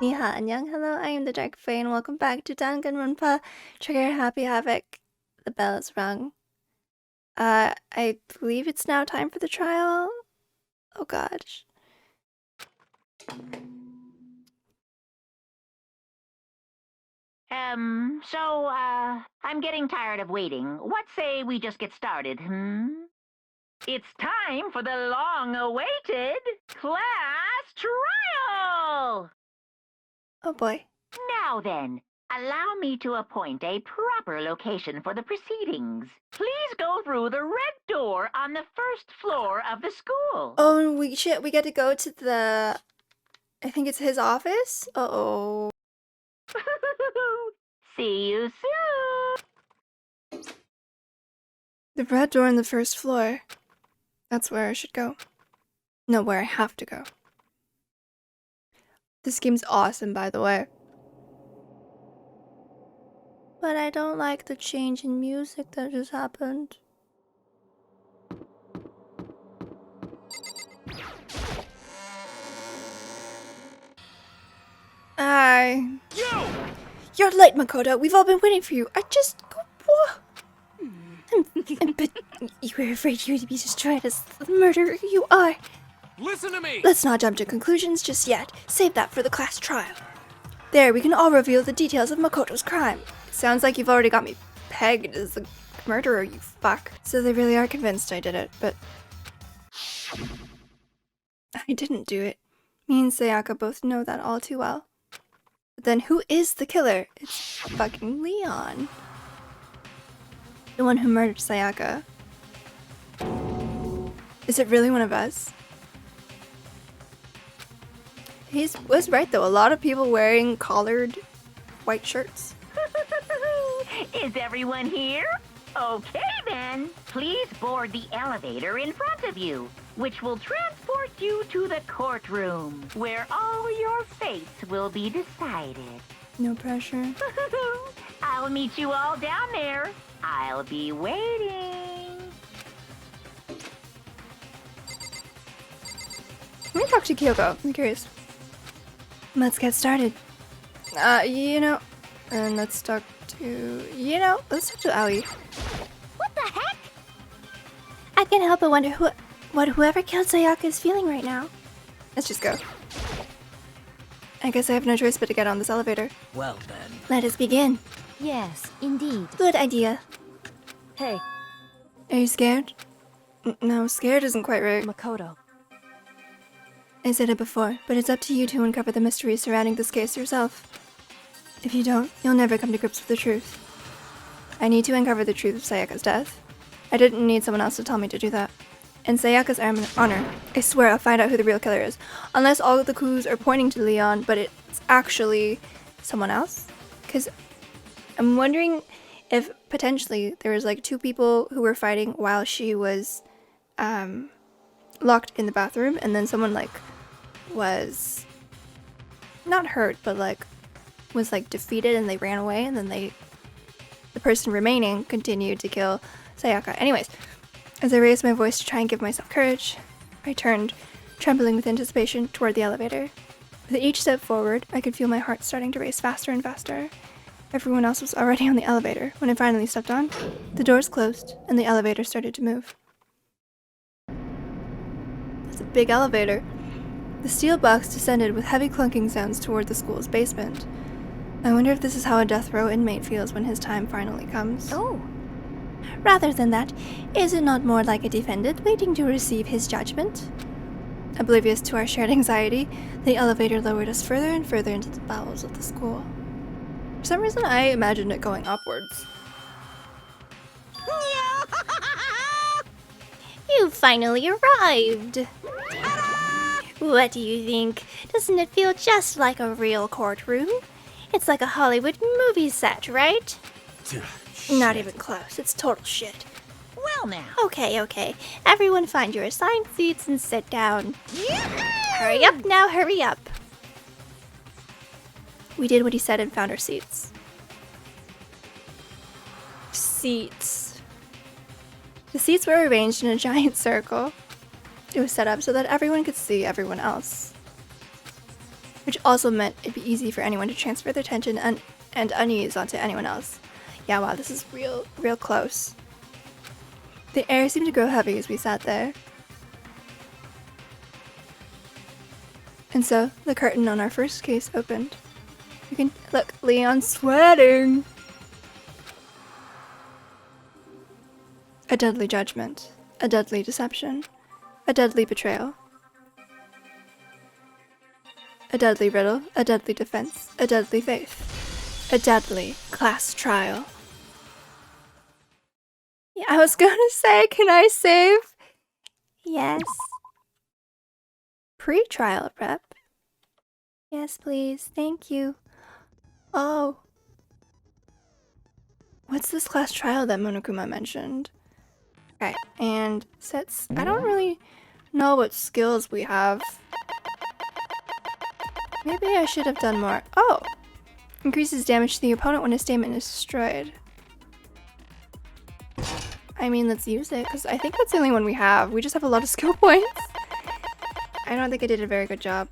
Ni hao, annyeong, hello, I am the Dark Fae, and welcome back to Danganronpa. Trigger Happy Havoc. The bell is rung. I believe it's now time for the trial. Oh gosh. I'm getting tired of waiting. What say we just get started, It's time for the long-awaited class trial! Oh boy. Now then, allow me to appoint a proper location for the proceedings. Please go through the red door on the first floor of the school. Oh, we get to go to the... I think it's his office? Uh-oh. See you soon! The red door on the first floor. That's where I should go. No, where I have to go. This game's awesome, by the way. But I don't like the change in music that just happened. Hi. You're late, Makoto. We've all been waiting for you. What? But you were afraid you would be destroyed as the murderer you are. Listen to me! Let's not jump to conclusions just yet. Save that for the class trial. There, we can all reveal the details of Makoto's crime. Sounds like you've already got me pegged as the murderer, you fuck. So they really are convinced I did it, but... I didn't do it. Me and Sayaka both know that all too well. But then who is the killer? It's fucking Leon. The one who murdered Sayaka. Is it really one of us? He was right though, a lot of people wearing collared white shirts. Is everyone here? Okay then. Please board the elevator in front of you, which will transport you to the courtroom, where all your fates will be decided. No pressure. I'll meet you all down there. I'll be waiting. Let me talk to Kyoko. I'm curious. Let's get started. And let's talk to, let's talk to Aoi. What the heck? I can't help but wonder what whoever killed Sayaka is feeling right now. Let's just go. I guess I have no choice but to get on this elevator. Well then. Let us begin. Yes, indeed. Good idea. Hey, Are you scared? No, scared isn't quite right. Makoto. I said it before, but it's up to you to uncover the mysteries surrounding this case yourself. If you don't, you'll never come to grips with the truth. I need to uncover the truth of Sayaka's death. I didn't need someone else to tell me to do that. In Sayaka's honor, I swear I'll find out who the real killer is. Unless all of the clues are pointing to Leon, but it's actually someone else. Because I'm wondering if potentially there was like two people who were fighting while she was locked in the bathroom, and then someone like was not hurt, but like was like defeated and they ran away, and then the person remaining continued to kill Sayaka. Anyways, as I raised my voice to try and give myself courage, I turned, trembling with anticipation, toward the elevator. With each step forward, I could feel my heart starting to race faster and faster. Everyone else was already on the elevator. When I finally stepped on, the doors closed and the elevator started to move. It's a big elevator. The steel box descended with heavy clunking sounds toward the school's basement. I wonder if this is how a death row inmate feels when his time finally comes. Oh. Rather than that, is it not more like a defendant waiting to receive his judgment? Oblivious to our shared anxiety, the elevator lowered us further and further into the bowels of the school. For some reason, I imagined it going upwards. You finally arrived. What do you think? Doesn't it feel just like a real courtroom? It's like a Hollywood movie set, right? Not even close. It's total shit. Well now. Okay. Everyone find your assigned seats and sit down. Hurry up now, hurry up. We did what he said and found our seats. Seats. The seats were arranged in a giant circle. It was set up so that everyone could see everyone else. which also meant it'd be easy for anyone to transfer their tension and unease onto anyone else. Yeah, wow, this is real close. The air seemed to grow heavy as we sat there. And so, the curtain on our first case opened. You can look, Leon's sweating. A deadly judgment, a deadly deception, a deadly betrayal. A deadly riddle, a deadly defense, a deadly faith, a deadly class trial. Yeah, I was gonna say, can I save? Yes. Pre-trial rep? Yes, please. Thank you. Oh. What's this class trial that Monokuma mentioned? Okay, and sets. I don't really know what skills we have. Maybe I should have done more. Oh! Increases damage to the opponent when a statement is destroyed. I mean, let's use it, because I think that's the only one we have. We just have a lot of skill points. I don't think I did a very good job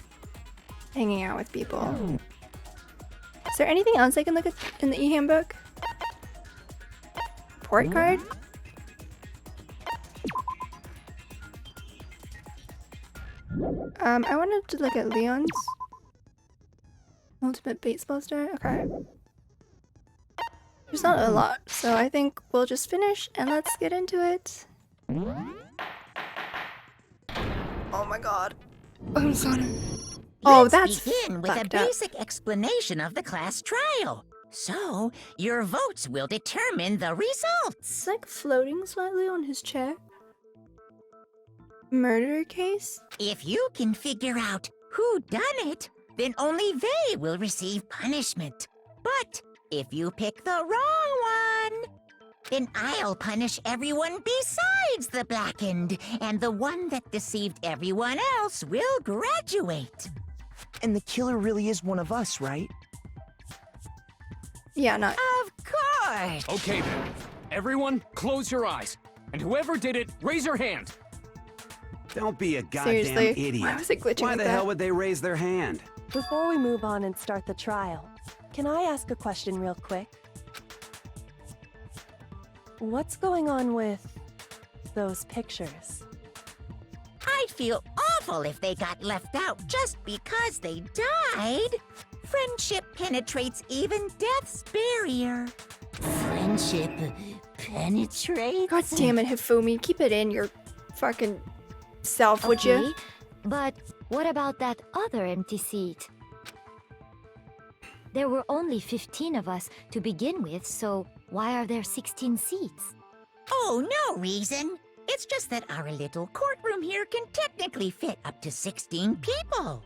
hanging out with people. Is there anything else I can look at in the e-handbook? Port card? I wanted to look at Leon's ultimate baseball star. Okay. There's not a lot, so I think we'll just finish and let's get into it. Oh my god. I'm sorry. Oh, Let's that's begin with a fucked up. basic explanation of the class trial. So, your votes will determine the results. It's like floating slightly on his chair. Murder case? If you can figure out who done it, then only they will receive punishment. But if you pick the wrong one, then I'll punish everyone besides the blackened, and the one that deceived everyone else will graduate. And the killer really is one of us, right? Yeah, not. Of course. Okay then. Everyone, close your eyes. And whoever did it, raise your hand. Don't be a goddamn Seriously? idiot. Why was it glitching Why like the that? hell would they raise their hand? Before we move on and start the trial, can I ask a question real quick? What's going on with those pictures? I'd feel awful if they got left out just because they died. Friendship penetrates even death's barrier. Friendship penetrates? God damn it, Hifumi. Keep it in your fucking self, would you? But what about that other empty seat? There were only 15 of us to begin with, so why are there 16 seats? Oh, no reason. It's just that our little courtroom here can technically fit up to 16 people.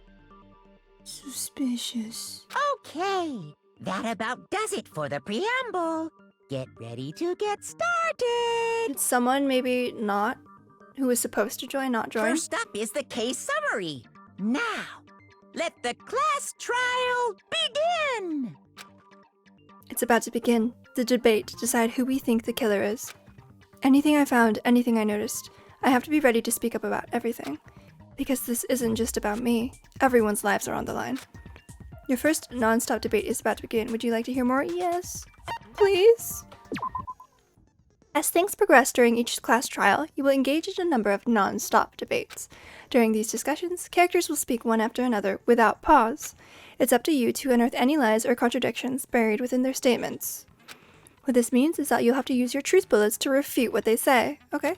Suspicious. Okay, that about does it for the preamble. Get ready to get started. Did someone maybe not, who was supposed to join, not join? First up is the case summary. Now, let the class trial begin. It's about to begin. The debate to decide who we think the killer is. Anything I found, anything I noticed, I have to be ready to speak up about everything. Because this isn't just about me. Everyone's lives are on the line. Your first non-stop debate is about to begin. Would you like to hear more? Yes. Please? As things progress during each class trial, you will engage in a number of non-stop debates. During these discussions, characters will speak one after another without pause. It's up to you to unearth any lies or contradictions buried within their statements. What this means is that you'll have to use your truth bullets to refute what they say, okay?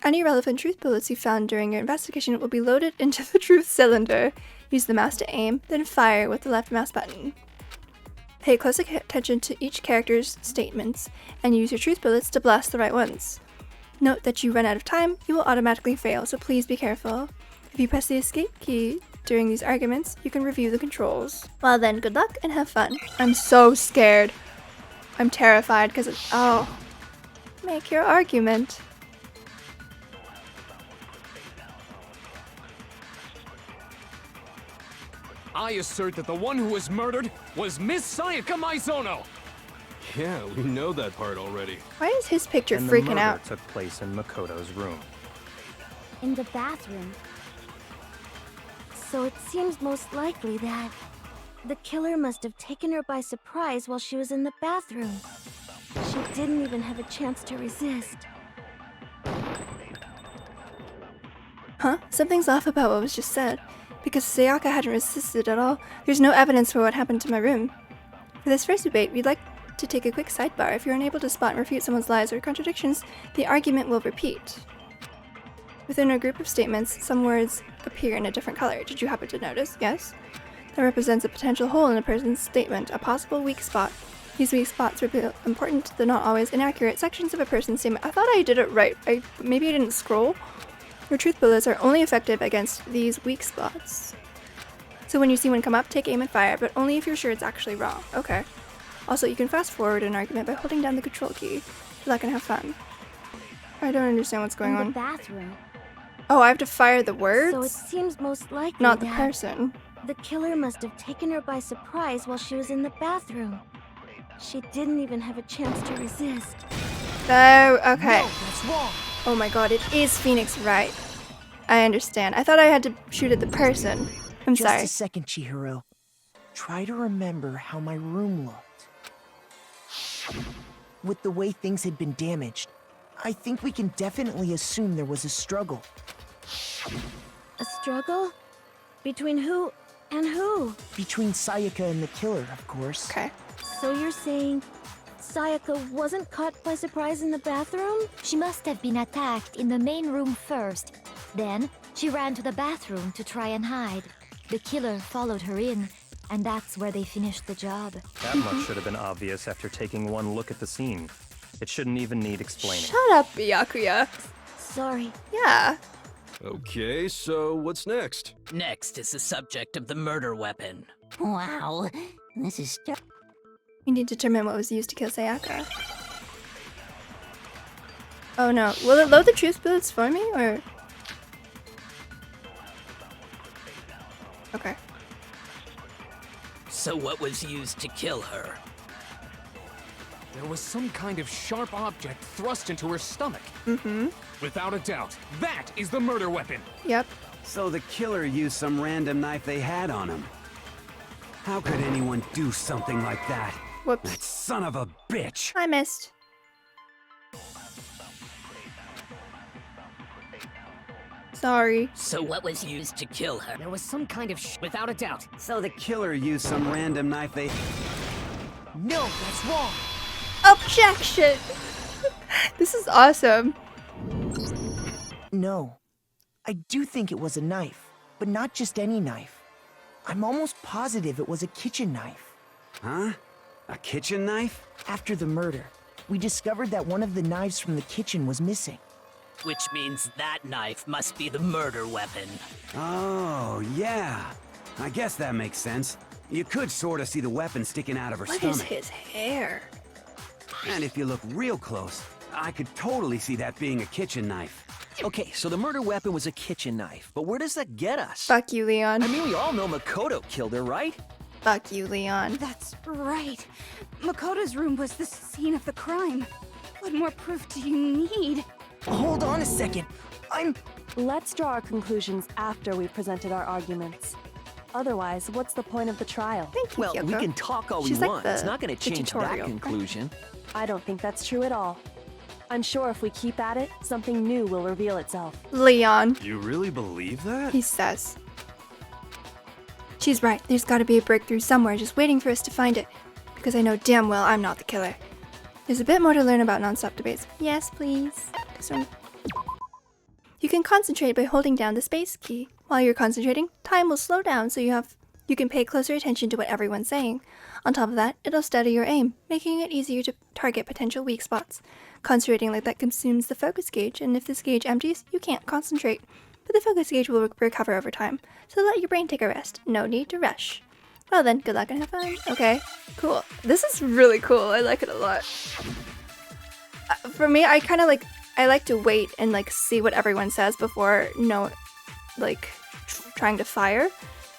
Any relevant truth bullets you found during your investigation will be loaded into the truth cylinder. Use the mouse to aim, then fire with the left mouse button. Pay close attention to each character's statements, and use your truth bullets to blast the right ones. Note that you run out of time, you will automatically fail, so please be careful. If you press the escape key during these arguments, you can review the controls. Well then, good luck and have fun. I'm so scared. I'm terrified because it's— oh. Make your argument. I assert that the one who was murdered was Miss Sayaka Maizono. Yeah, we know that part already. Why is his picture And freaking the murder out? took place in Makoto's room. In the bathroom. So it seems most likely that the killer must have taken her by surprise while she was in the bathroom. She didn't even have a chance to resist. Huh? Something's off about what was just said. Because Sayaka hadn't resisted at all, there's no evidence for what happened to my room. For this first debate, we'd like to take a quick sidebar. If you're unable to spot and refute someone's lies or contradictions, the argument will repeat. Within a group of statements, some words appear in a different color. Did you happen to notice? Yes? That represents a potential hole in a person's statement, a possible weak spot. These weak spots reveal important, though not always inaccurate, sections of a person's statement. I thought I did it right. Maybe I didn't scroll. Your truth bullets are only effective against these weak spots. So when you see one come up, take aim and fire, but only if you're sure it's actually wrong. Okay. Also, you can fast forward an argument by holding down the control key. Good luck and have fun. I don't understand what's going on. The bathroom. Oh, I have to fire the words? So it seems most likely not the that person. the killer must have taken her by surprise while she was in the bathroom. She didn't even have a chance to resist. Oh, okay. No, that's wrong. Oh my god, it is Phoenix Wright. I understand. I thought I had to shoot at the person. I'm Just sorry. a second, Chihiro. Try to remember how my room looked. With the way things had been damaged, I think we can definitely assume there was a struggle. A struggle? Between who and who? Between Sayaka and the killer, of course. Okay. So you're saying Sayaka wasn't caught by surprise in the bathroom? She must have been attacked in the main room first. Then, she ran to the bathroom to try and hide. The killer followed her in, and that's where they finished the job. That much should have been obvious after taking one look at the scene. It shouldn't even need explaining. Shut up, Byakuya. Sorry. Yeah. Okay, so what's next? Next is the subject of the murder weapon. Wow, this is We need to determine what was used to kill Sayaka. Oh no. Will it load the truth bullets for me, or...? Okay. So what was used to kill her? There was some kind of sharp object thrust into her stomach. Mm-hmm. Without a doubt, that is the murder weapon. Yep. So the killer used some random knife they had on him. How could anyone do something like that? Whoops. That son of a bitch! I missed. Sorry. So what was used to kill her? There was some kind of without a doubt. So the killer used some random knife they... No, that's wrong. Objection! This is awesome. No. I do think it was a knife, but not just any knife. I'm almost positive it was a kitchen knife. Huh? A kitchen knife? After the murder, we discovered that one of the knives from the kitchen was missing. Which means that knife must be the murder weapon. Oh, yeah. I guess that makes sense. You could sort of see the weapon sticking out of her What is stomach. his hair? And if you look real close, I could totally see that being a kitchen knife. Okay, so the murder weapon was a kitchen knife, but where does that get us? Fuck you, Leon. I mean, we all know Makoto killed her, right? Fuck you, Leon. That's right. Makoto's room was the scene of the crime. What more proof do you need? Hold on a second. Let's draw our conclusions after we've presented our arguments. Otherwise, what's the point of the trial? Thank you, Well, Kyoko. we can talk all She's we like want. the- It's not going the to change that tutorial. conclusion. I don't think that's true at all. I'm sure if we keep at it, something new will reveal itself. Leon. You really believe that? He says. She's right. There's got to be a breakthrough somewhere just waiting for us to find it. Because I know damn well I'm not the killer. There's a bit more to learn about non-stop debates. Yes, please. You can concentrate by holding down the space key. While you're concentrating, time will slow down so you can pay closer attention to what everyone's saying. On top of that, it'll steady your aim, making it easier to target potential weak spots. Concentrating like that consumes the focus gauge, and if this gauge empties, you can't concentrate. But the focus gauge will recover over time, so let your brain take a rest. No need to rush. Well then, good luck and have fun. Okay, cool. This is really cool. I like it a lot. For me, I kind of I like to wait and see what everyone says before trying to fire.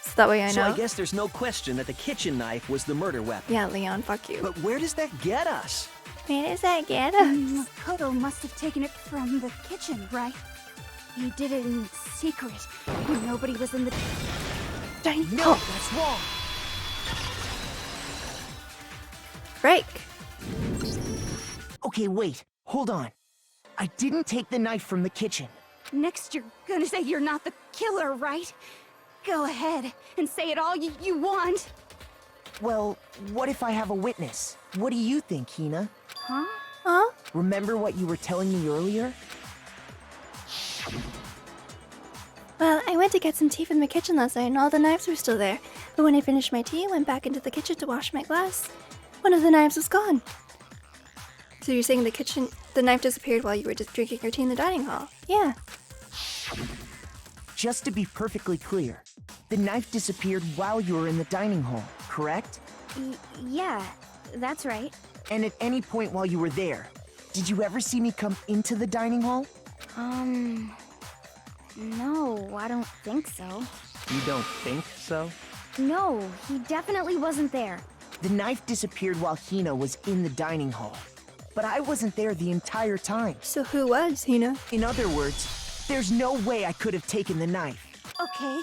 So that way I know. So I guess there's no question that the kitchen knife was the murder weapon. Yeah, Leon, fuck you. But where does that get us? Where does that get us? Makoto must have taken it from the kitchen, right? He did it in secret when nobody was in the... Dang. No, Oh, that's wrong. break. Okay, wait. Hold on. I didn't take the knife from the kitchen. Next, you're gonna say you're not the killer, right? Go ahead and say it all you want. Well, what if I have a witness? What do you think, Hina? Huh? Huh? Remember what you were telling me earlier? Well, I went to get some tea from the kitchen last night and all the knives were still there. But when I finished my tea and went back into the kitchen to wash my glass, one of the knives was gone. So you're saying the knife disappeared while you were just drinking your tea in the dining hall? Yeah. Just to be perfectly clear, the knife disappeared while you were in the dining hall, correct? Yeah, that's right. And at any point while you were there, did you ever see me come into the dining hall? No, I don't think so. You don't think so? No, he definitely wasn't there. The knife disappeared while Hina was in the dining hall. But I wasn't there the entire time. So who was, Hina? In other words, there's no way I could have taken the knife. Okay,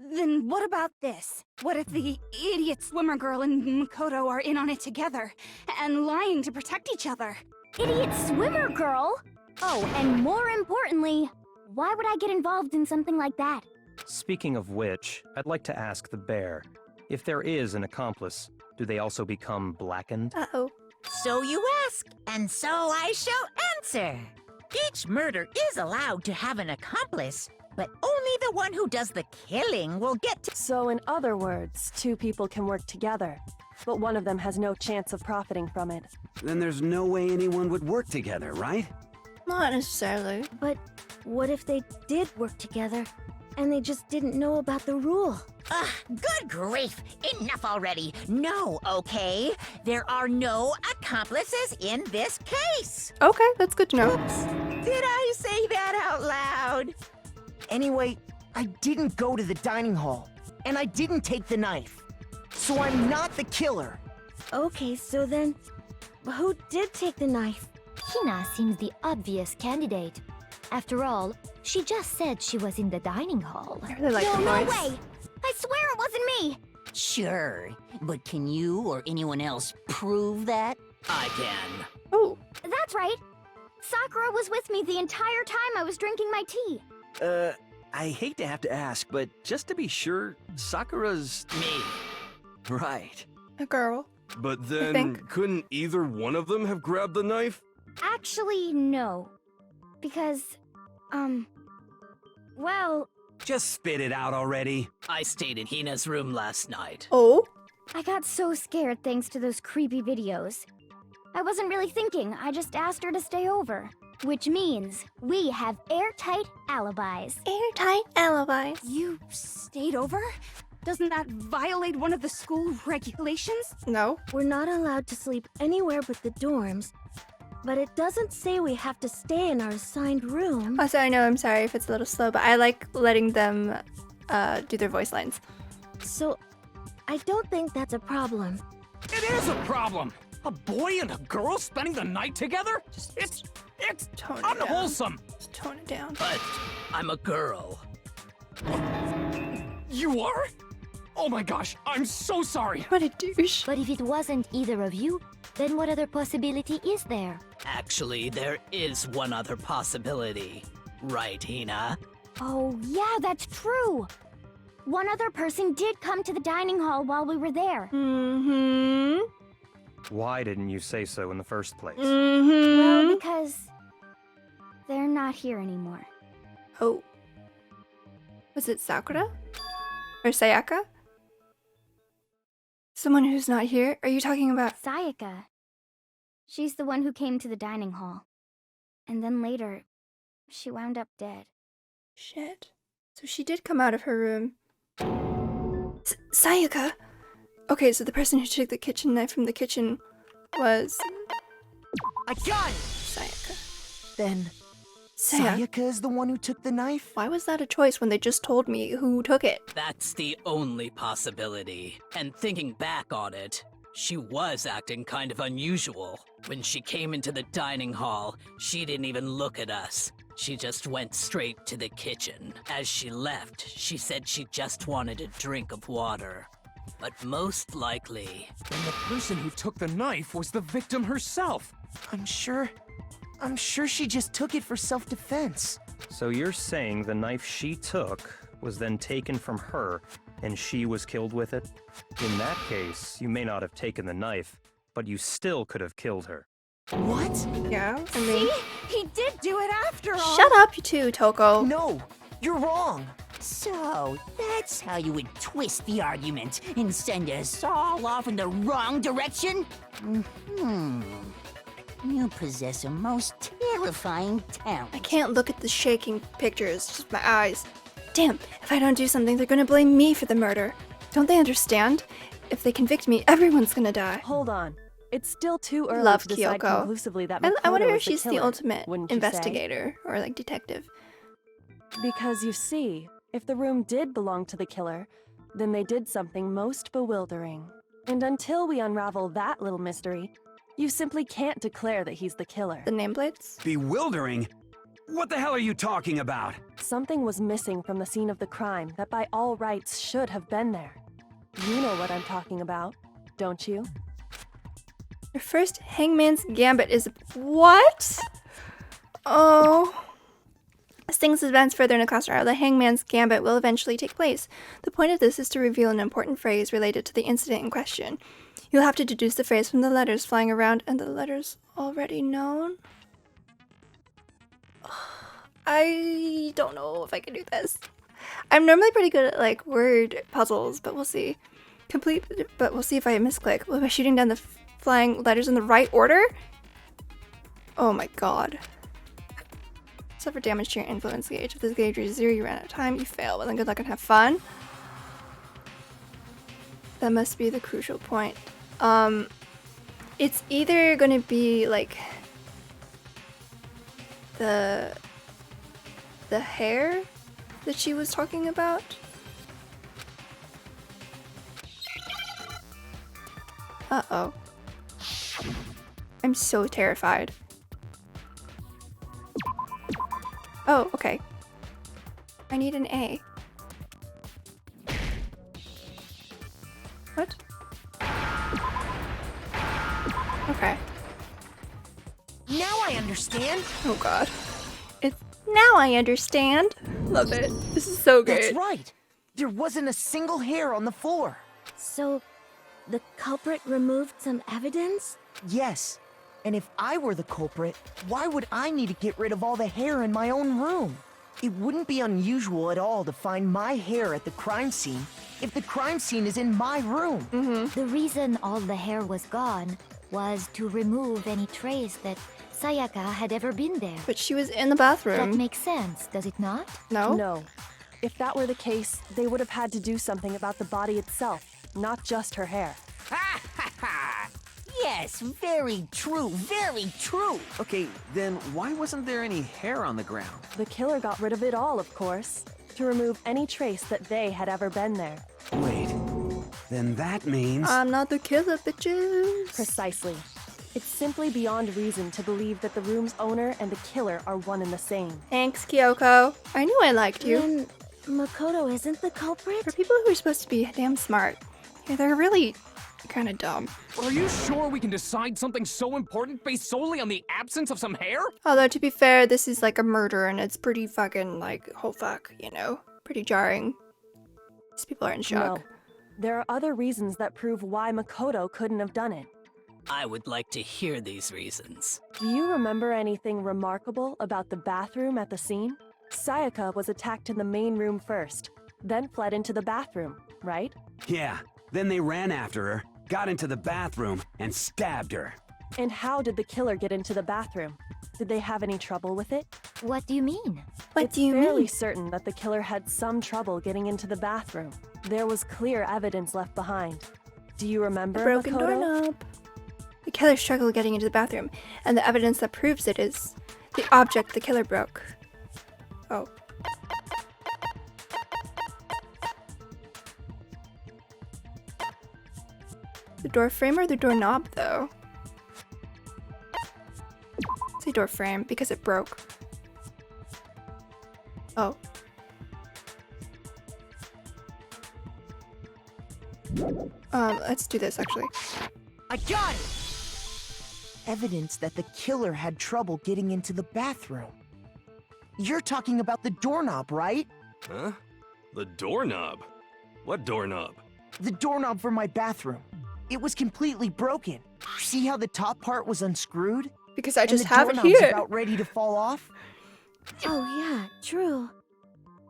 then what about this? What if the idiot swimmer girl and Makoto are in on it together and lying to protect each other? Idiot swimmer girl? Oh, and more importantly, why would I get involved in something like that? Speaking of which, I'd like to ask the bear, if there is an accomplice, do they also become blackened? Uh-oh. So you ask, and so I shall answer. Each murder is allowed to have an accomplice, but only the one who does the killing will get to— So in other words, two people can work together, but one of them has no chance of profiting from it. Then there's no way anyone would work together, right? Not necessarily. But what if they did work together, and they just didn't know about the rule? Ugh, good grief! Enough already! No, okay? There are no accomplices in this case! Okay, that's good to know. Oops. Did I say that out loud? Anyway, I didn't go to the dining hall, and I didn't take the knife. So I'm not the killer. Okay, so then, who did take the knife? Hina seems the obvious candidate. After all, she just said she was in the dining hall. I really like the No voice. way! I swear it wasn't me! Sure, but can you or anyone else prove that? I can. Oh. That's right. Sakura was with me the entire time I was drinking my tea. I hate to have to ask, but just to be sure, Sakura's... Me. Right. A girl. But then, couldn't either one of them have grabbed the knife? Actually, no. Because, well... Just spit it out already. I stayed in Hina's room last night. Oh? I got so scared thanks to those creepy videos. I wasn't really thinking, I just asked her to stay over. Which means we have airtight alibis. Airtight alibis. You stayed over? Doesn't that violate one of the school regulations? No. We're not allowed to sleep anywhere but the dorms, but it doesn't say we have to stay in our assigned room. Also, I know I'm sorry if it's a little slow, but I like letting them do their voice lines. So, I don't think that's a problem. It is a problem! A boy and a girl spending the night together? It's Tone it unwholesome! down. Just tone it down. But I'm a girl. You are? Oh my gosh, I'm so sorry! What a douche. But if it wasn't either of you, then what other possibility is there? Actually, there is one other possibility. Right, Hina? Oh, yeah, that's true. One other person did come to the dining hall while we were there. Mm-hmm. Why didn't you say so in the first place? Mm-hmm. Well, because they're not here anymore. Oh. Was it Sakura? Or Sayaka? Someone who's not here? Are you talking about... Sayaka. She's the one who came to the dining hall. And then later, she wound up dead. Shit. So she did come out of her room. Sayaka? Okay, so the person who took the kitchen knife from the kitchen was... I got it! Sayaka. Then, Sayaka is the one who took the knife? Why was that a choice when they just told me who took it? That's the only possibility. And thinking back on it, she was acting kind of unusual. When she came into the dining hall, she didn't even look at us. She just went straight to the kitchen. As she left, she said she just wanted a drink of water. But most likely... Then the person who took the knife was the victim herself. I'm sure she just took it for self-defense. So you're saying the knife she took was then taken from her, and she was killed with it? In that case, you may not have taken the knife, but you still could have killed her. What? Yeah, I mean... See? He did do it after all! Shut up, you two, Toko. No, you're wrong. So, that's how you would twist the argument and send us all off in the wrong direction? You possess a most terrifying talent. I can't look at the shaking pictures, just my eyes. Damn, if I don't do something, they're gonna blame me for the murder. Don't they understand? If they convict me, everyone's gonna die. Hold on. It's still too early Love to decide Kyoko. conclusively that I Makoto wonder if is the she's the killer, ultimate wouldn't you say? investigator or like detective. Because you see, if the room did belong to the killer, then they did something most bewildering. And until we unravel that little mystery, you simply can't declare that he's the killer. The nameplates? Bewildering? What the hell are you talking about? Something was missing from the scene of the crime that by all rights should have been there. You know what I'm talking about, don't you? Your first Hangman's Gambit is... What? Oh... As things advance further in a class trial, the Hangman's Gambit will eventually take place. The point of this is to reveal an important phrase related to the incident in question. You'll have to deduce the phrase from the letters flying around and the letters already known. I don't know if I can do this. I'm normally pretty good at like word puzzles, but we'll see. But we'll see if I misclick. By shooting down the flying letters in the right order? Oh my god. Suffer damage to your influence gauge. If this gauge reaches 0, you ran out of time, you fail. Well then good luck and have fun. That must be the crucial point. It's either gonna be like the hair that she was talking about. Uh-oh. I'm so terrified. Oh, okay. I need an A. What? Okay. Now I understand. Oh god. It's now I understand. Love it. This is so good. That's right. There wasn't a single hair on the floor. So, the culprit removed some evidence? Yes. And if I were the culprit, why would I need to get rid of all the hair in my own room? It wouldn't be unusual at all to find my hair at the crime scene if the crime scene is in my room. The reason all the hair was gone was to remove any trace that Sayaka had ever been there. But she was in the bathroom. That makes sense, does it not? No? No. If that were the case, they would have had to do something about the body itself, not just her hair. Ha ha ha! Yes, very true, very true. Okay, then why wasn't there any hair on the ground? The killer got rid of it all, of course, to remove any trace that they had ever been there. Wait, then that means... I'm not the killer, bitches. Precisely. It's simply beyond reason to believe that the room's owner and the killer are one and the same. Thanks, Kyoko. I knew I liked you. Then Makoto isn't the culprit? For people who are supposed to be damn smart, yeah, they're really kind of dumb. Are you sure we can decide something so important based solely on the absence of some hair? Although, to be fair, this is like a murder and it's pretty fucking like, oh fuck, you know? Pretty jarring. These people are in shock. No. There are other reasons that prove why Makoto couldn't have done it. I would like to hear these reasons. Do you remember anything remarkable about the bathroom at the scene? Sayaka was attacked in the main room first, then fled into the bathroom, right? Yeah, then they ran after her, got into the bathroom, and stabbed her. And how did the killer get into the bathroom? Did they have any trouble with it? What do you mean? What do you mean? It's fairly certain that the killer had some trouble getting into the bathroom. There was clear evidence left behind. Do you remember, A broken Makoto? doorknob. The killer struggled getting into the bathroom, and the evidence that proves it is the object the killer broke. Oh. The door frame or the doorknob, though? Say door frame, because it broke. Let's do this, actually. I got it! Evidence that the killer had trouble getting into the bathroom. You're talking about the doorknob, right? Huh? The doorknob? What doorknob? The doorknob for my bathroom. It was completely broken. See how the top part was unscrewed? Because I just and the have it doorknob's here. about ready to fall off? Oh yeah, true.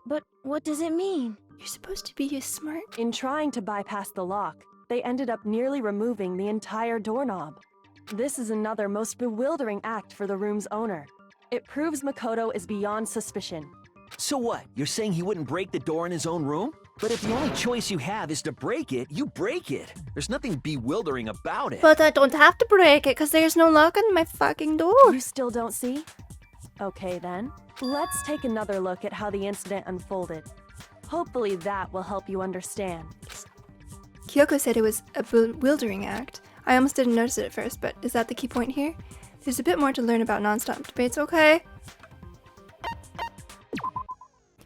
But what does it mean? You're supposed to be smart. In trying to bypass the lock, they ended up nearly removing the entire doorknob. This is another most bewildering act for the room's owner. It proves Makoto is beyond suspicion. So what? You're saying he wouldn't break the door in his own room? But if the only choice you have is to break it, you break it. There's nothing bewildering about it. But I don't have to break it because there's no lock on my fucking door. You still don't see? Okay then. Let's take another look at how the incident unfolded. Hopefully that will help you understand. Kyoko said it was a bewildering act. I almost didn't notice it at first, but is that the key point here? There's a bit more to learn about non-stop debates, okay?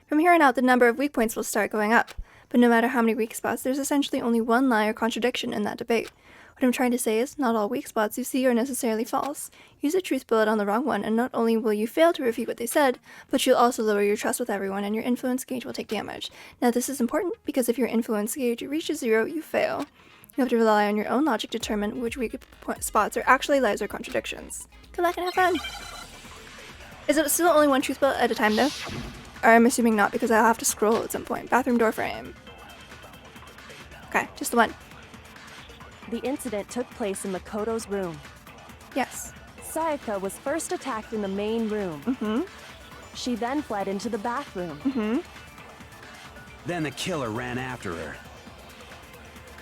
From here on out, the number of weak points will start going up. But no matter how many weak spots, there's essentially only one lie or contradiction in that debate. What I'm trying to say is, not all weak spots you see are necessarily false. Use a truth bullet on the wrong one, and not only will you fail to refute what they said, but you'll also lower your trust with everyone, and your influence gauge will take damage. Now this is important, because if your influence gauge reaches 0, you fail. You have to rely on your own logic to determine which weak spots are actually lies or contradictions. Good luck and have fun! Is it still only one truth bullet at a time, though? Or I'm assuming not, because I'll have to scroll at some point. Bathroom door frame. Okay, just the one. The incident took place in Makoto's room. Yes. Sayaka was first attacked in the main room. Mm-hmm. She then fled into the bathroom. Mm-hmm. Then the killer ran after her.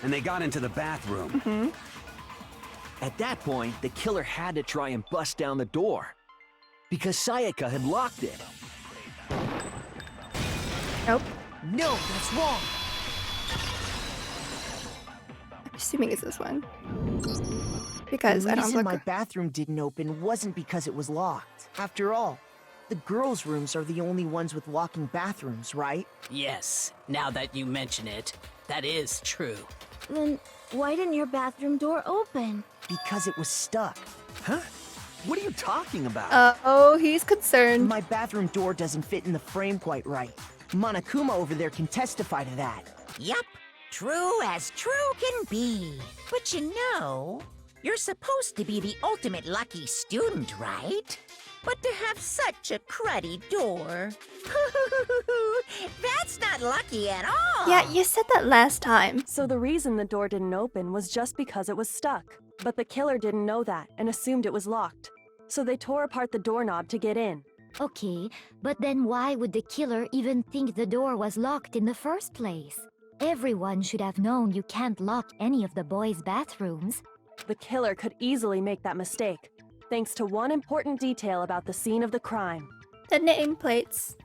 And they got into the bathroom. Mm-hmm. At that point, the killer had to try and bust down the door. Because Sayaka had locked it. Nope. No, that's wrong. I'm assuming it's this one. Because the I don't reason look. my bathroom didn't open wasn't because it was locked. After all, the girls' rooms are the only ones with locking bathrooms, right? Yes, now that you mention it, that is true. Then why didn't your bathroom door open? Because it was stuck. Huh? What are you talking about? Oh, he's concerned. My bathroom door doesn't fit in the frame quite right. Monokuma over there can testify to that. Yup, true as true can be. But you know, you're supposed to be the ultimate lucky student, right? But to have such a cruddy door, that's not lucky at all. Yeah, you said that last time. So the reason the door didn't open was just because it was stuck. But the killer didn't know that and assumed it was locked. So they tore apart the doorknob to get in. Okay, but then why would the killer even think the door was locked in the first place? Everyone should have known you can't lock any of the boys' bathrooms. The killer could easily make that mistake, thanks to one important detail about the scene of the crime. The nameplates.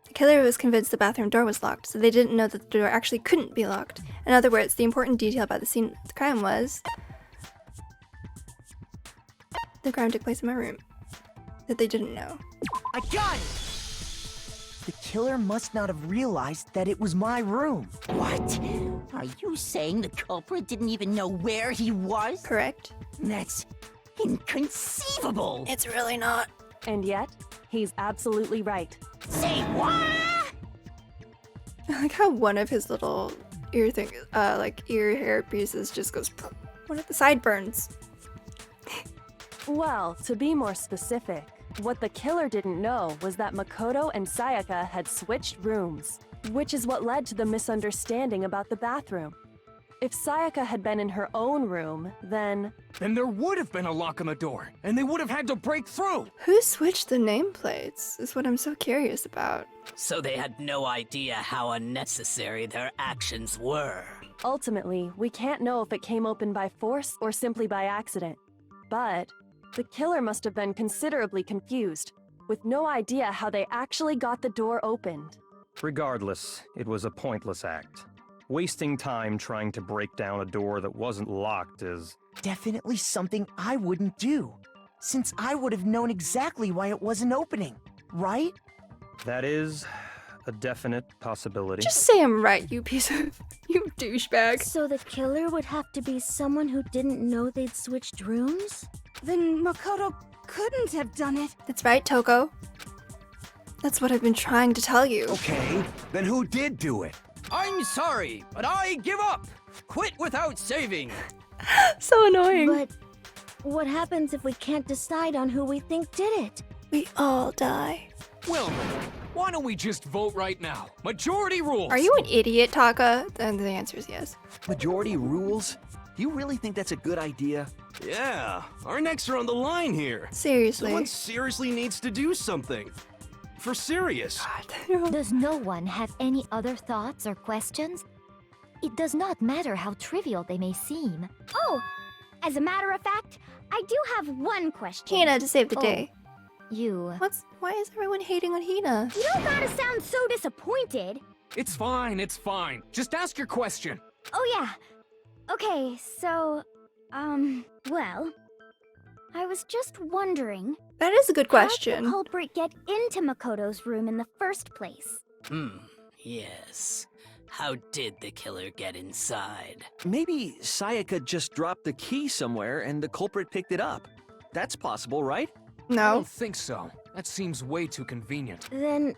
The killer was convinced the bathroom door was locked, so they didn't know that the door actually couldn't be locked. In other words, the important detail about the scene of the crime was the crime took place in my room. That they didn't know. I got it! The killer must not have realized that it was my room. What? Are you saying the culprit didn't even know where he was? Correct. That's inconceivable. It's really not. And yet, he's absolutely right. Say what? I like how one of his little ear ear hair pieces just goes. One of the sideburns. Well, to be more specific, what the killer didn't know was that Makoto and Sayaka had switched rooms, which is what led to the misunderstanding about the bathroom. If Sayaka had been in her own room, then there would have been a lock on the door, and they would have had to break through. Who switched the nameplates is what I'm so curious about. So they had no idea how unnecessary their actions were. Ultimately, we can't know if it came open by force or simply by accident. But the killer must have been considerably confused, with no idea how they actually got the door opened. Regardless, it was a pointless act. Wasting time trying to break down a door that wasn't locked is definitely something I wouldn't do, since I would have known exactly why it wasn't opening, right? That is a definite possibility. Just say I'm right, you piece of... You Douchebag. So the killer would have to be someone who didn't know they'd switched rooms? Then Makoto couldn't have done it. That's right, Toko. That's what I've been trying to tell you. Okay, then who did do it? I'm sorry, but I give up. Quit without saving. So annoying. But what happens if we can't decide on who we think did it? We all die. Well, why don't we just vote right now? Majority rules! Are you an idiot, Taka? Then the answer is yes. Majority rules? You really think that's a good idea? Yeah, our necks are on the line here. Seriously. Someone seriously needs to do something. For serious. Does no one have any other thoughts or questions? It does not matter how trivial they may seem. Oh, as a matter of fact, I do have one question. Hina to save the day. You. Why is everyone hating on Hina? You don't gotta sound so disappointed. It's fine, it's fine. Just ask your question. Oh yeah. Okay, so, well, I was just wondering. That is a good question. How did the culprit get into Makoto's room in the first place? Yes. How did the killer get inside? Maybe Sayaka just dropped the key somewhere and the culprit picked it up. That's possible, right? I No. don't think so. That seems way too convenient. Then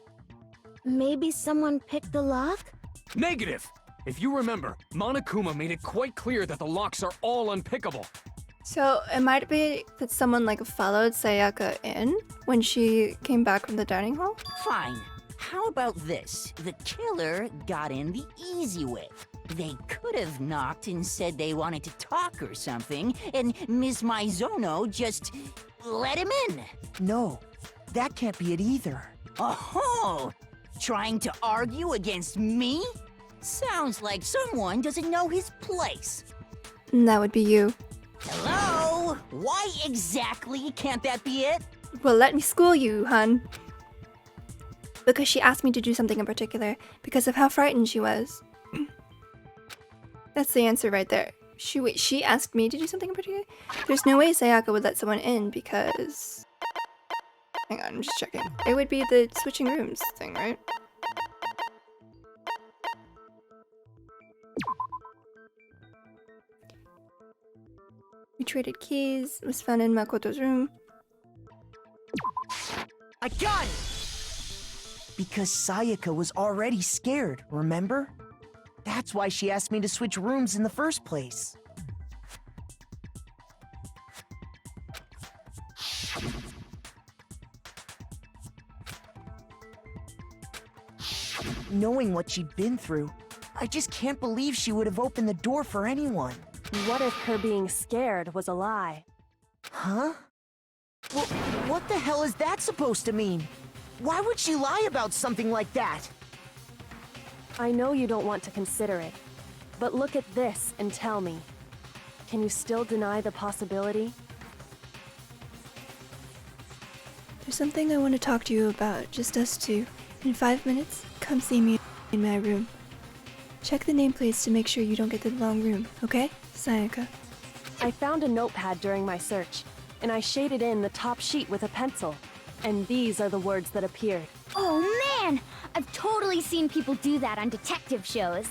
maybe someone picked the lock? Negative! If you remember, Monokuma made it quite clear that the locks are all unpickable. So it might be that someone like followed Sayaka in when she came back from the dining hall? Fine. How about this? The killer got in the easy way. They could have knocked and said they wanted to talk or something, and Ms. Maizono just let him in. No, that can't be it either. Oh, trying to argue against me? Sounds like someone doesn't know his place. And that would be you. Hello? Why exactly can't that be it? Well, let me school you, hun. Because she asked me to do something in particular because of how frightened she was. That's the answer right there. She asked me to do something in particular? There's no way Sayaka would let someone in because... Hang on, I'm just checking. It would be the switching rooms thing, right? We traded keys. It was found in Makoto's room. I got it! Because Sayaka was already scared, remember? That's why she asked me to switch rooms in the first place. Knowing what she'd been through, I just can't believe she would have opened the door for anyone. What if her being scared was a lie? Huh? Well, what the hell is that supposed to mean? Why would she lie about something like that? I know you don't want to consider it, but look at this and tell me. Can you still deny the possibility? There's something I want to talk to you about, just us two. In 5 minutes, come see me in my room. Check the nameplates to make sure you don't get the wrong room, okay? Sayaka. I found a notepad during my search, and I shaded in the top sheet with a pencil. And these are the words that appeared. Oh man! I've totally seen people do that on detective shows.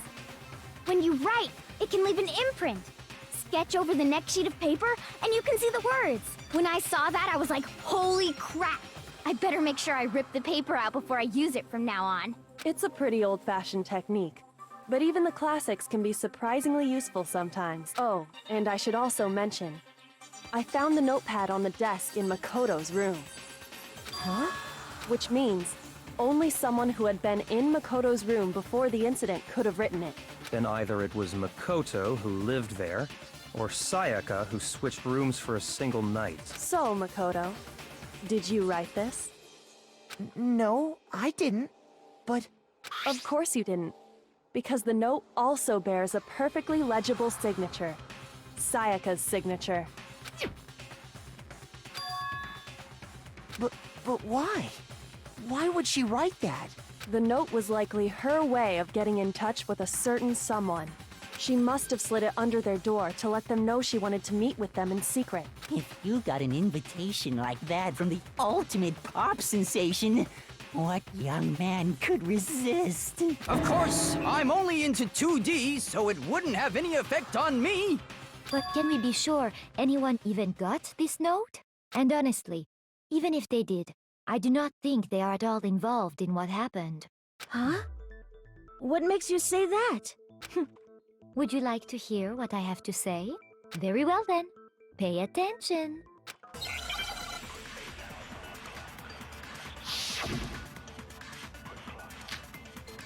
When you write, it can leave an imprint. Sketch over the next sheet of paper, and you can see the words. When I saw that, I was like, holy crap! I better make sure I rip the paper out before I use it from now on. It's a pretty old-fashioned technique, but even the classics can be surprisingly useful sometimes. Oh, and I should also mention, I found the notepad on the desk in Makoto's room. Huh? Which means only someone who had been in Makoto's room before the incident could have written it. Then either it was Makoto who lived there, or Sayaka who switched rooms for a single night. So, Makoto, did you write this? No, I didn't. But... Of course you didn't. Because the note also bears a perfectly legible signature. Sayaka's signature. But why? Why would she write that? The note was likely her way of getting in touch with a certain someone. She must have slid it under their door to let them know she wanted to meet with them in secret. If you got an invitation like that from the ultimate pop sensation, What young man could resist? Of course, I'm only into 2D, so it wouldn't have any effect on me. But can we be sure anyone even got this note? And honestly, even if they did, I do not think they are at all involved in what happened. Huh? What makes you say that? Would you like to hear what I have to say? Very well then. Pay attention.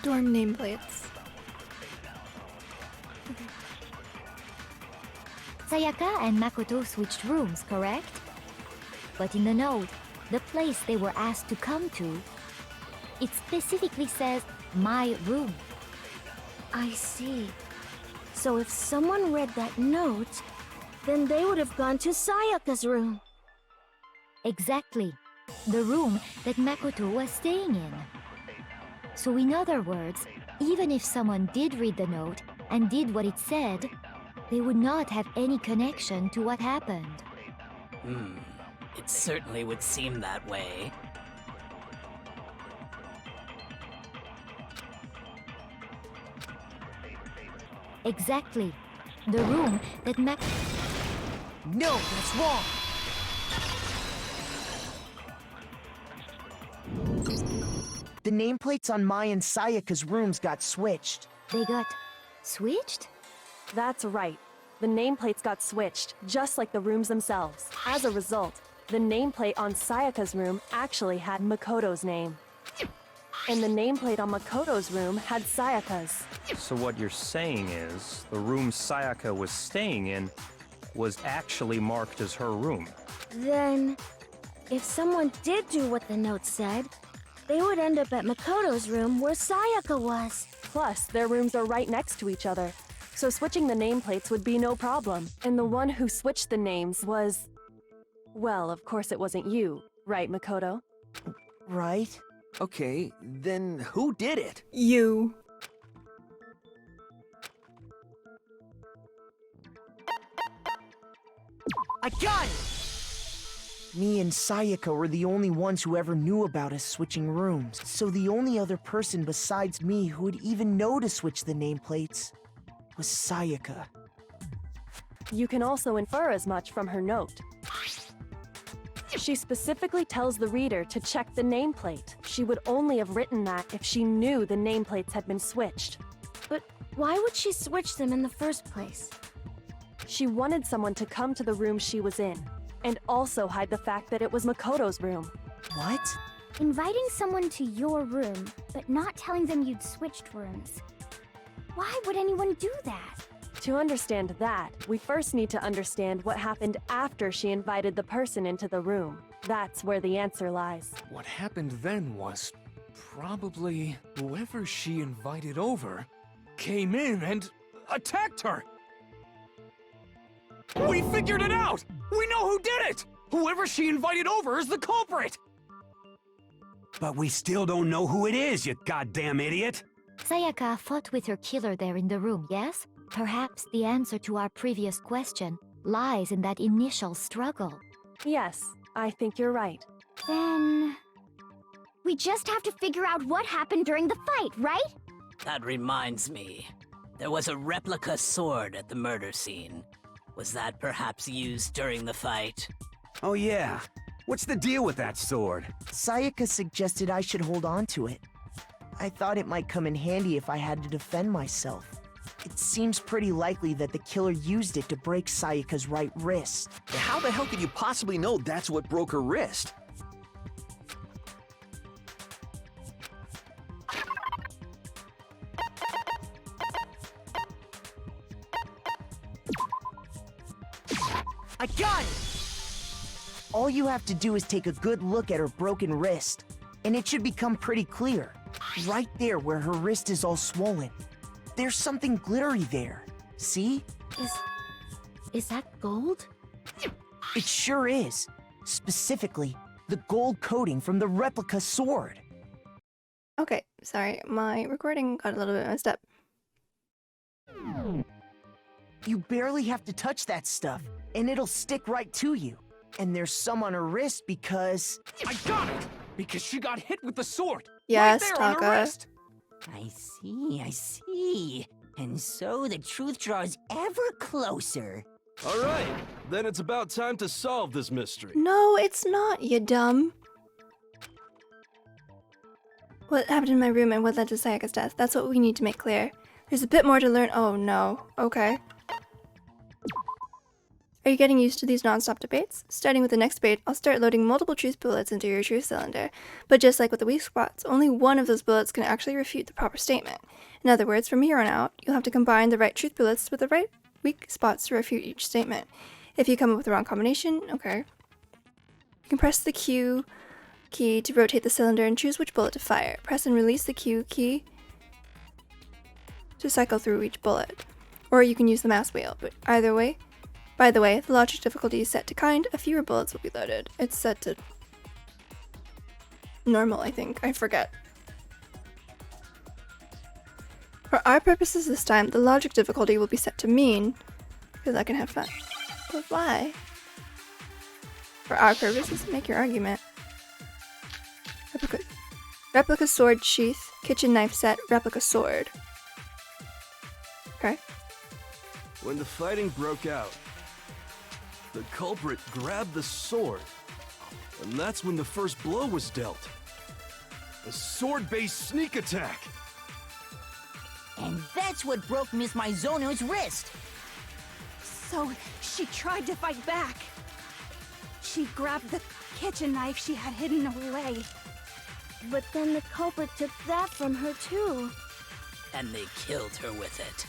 Dorm nameplates. Sayaka and Makoto switched rooms, correct? But in the note, the place they were asked to come to, it specifically says, my room. I see. So if someone read that note, then they would have gone to Sayaka's room. Exactly. The room that Makoto was staying in. So in other words, even if someone did read the note and did what it said, they would not have any connection to what happened. It certainly would seem that way. Exactly. The room that No, that's wrong! The nameplates on Mai and Sayaka's rooms got switched. They got switched? That's right. The nameplates got switched, just like the rooms themselves. As a result, the nameplate on Sayaka's room actually had Makoto's name. And the nameplate on Makoto's room had Sayaka's. So what you're saying is, the room Sayaka was staying in was actually marked as her room. Then, if someone did do what the note said, they would end up at Makoto's room where Sayaka was. Plus, their rooms are right next to each other, so switching the nameplates would be no problem. And the one who switched the names was... Well, of course it wasn't you, right, Makoto? Right? Okay, then who did it? You. I got it! Me and Sayaka were the only ones who ever knew about us switching rooms, so the only other person besides me who would even know to switch the nameplates was Sayaka. You can also infer as much from her note. She specifically tells the reader to check the nameplate. She would only have written that if she knew the nameplates had been switched. But why would she switch them in the first place? She wanted someone to come to the room she was in, and also hide the fact that it was Makoto's room. What? Inviting someone to your room, but not telling them you'd switched rooms. Why would anyone do that? To understand that, we first need to understand what happened after she invited the person into the room. That's where the answer lies. What happened then was probably whoever she invited over came in and attacked her. We figured it out! We know who did it! Whoever she invited over is the culprit! But we still don't know who it is, you goddamn idiot! Sayaka fought with her killer there in the room, yes? Perhaps the answer to our previous question lies in that initial struggle. Yes, I think you're right. Then... we just have to figure out what happened during the fight, right? That reminds me. There was a replica sword at the murder scene. Was that perhaps used during the fight? Oh yeah. What's the deal with that sword? Sayaka suggested I should hold on to it. I thought it might come in handy if I had to defend myself. It seems pretty likely that the killer used it to break Sayaka's right wrist. How the hell could you possibly know that's what broke her wrist? I got it! All you have to do is take a good look at her broken wrist, and it should become pretty clear. Right there where her wrist is all swollen. There's something glittery there. See? Is that gold? It sure is. Specifically, the gold coating from the replica sword. Okay, sorry, my recording got a little bit messed up. You barely have to touch that stuff, and it'll stick right to you. And there's some on her wrist because... I got it! because she got hit with the sword. Yes, right there on her Taka. wrist. I see. And so the truth draws ever closer. All right, then it's about time to solve this mystery. No, it's not, you dumb. What happened in my room and what led to Sayaka's death? That's what we need to make clear. There's a bit more to learn. Oh no. Okay. Are you getting used to these non-stop debates? Starting with the next debate, I'll start loading multiple truth bullets into your truth cylinder. But just like with the weak spots, only one of those bullets can actually refute the proper statement. In other words, from here on out, you'll have to combine the right truth bullets with the right weak spots to refute each statement. If you come up with the wrong combination, okay. You can press the Q key to rotate the cylinder and choose which bullet to fire. Press and release the Q key to cycle through each bullet. Or you can use the mouse wheel, but either way. By the way, the logic difficulty is set to kind, a fewer bullets will be loaded. It's set to normal, I think. I forget. For our purposes this time, the logic difficulty will be set to mean, because I can have fun. But why? For our purposes, make your argument. Replica sword sheath, kitchen knife set, replica sword. Okay. When the fighting broke out, the culprit grabbed the sword, and that's when the first blow was dealt. A sword-based sneak attack. And that's what broke Miss Maizono's wrist. So she tried to fight back. She grabbed the kitchen knife she had hidden away. But then the culprit took that from her too. And they killed her with it.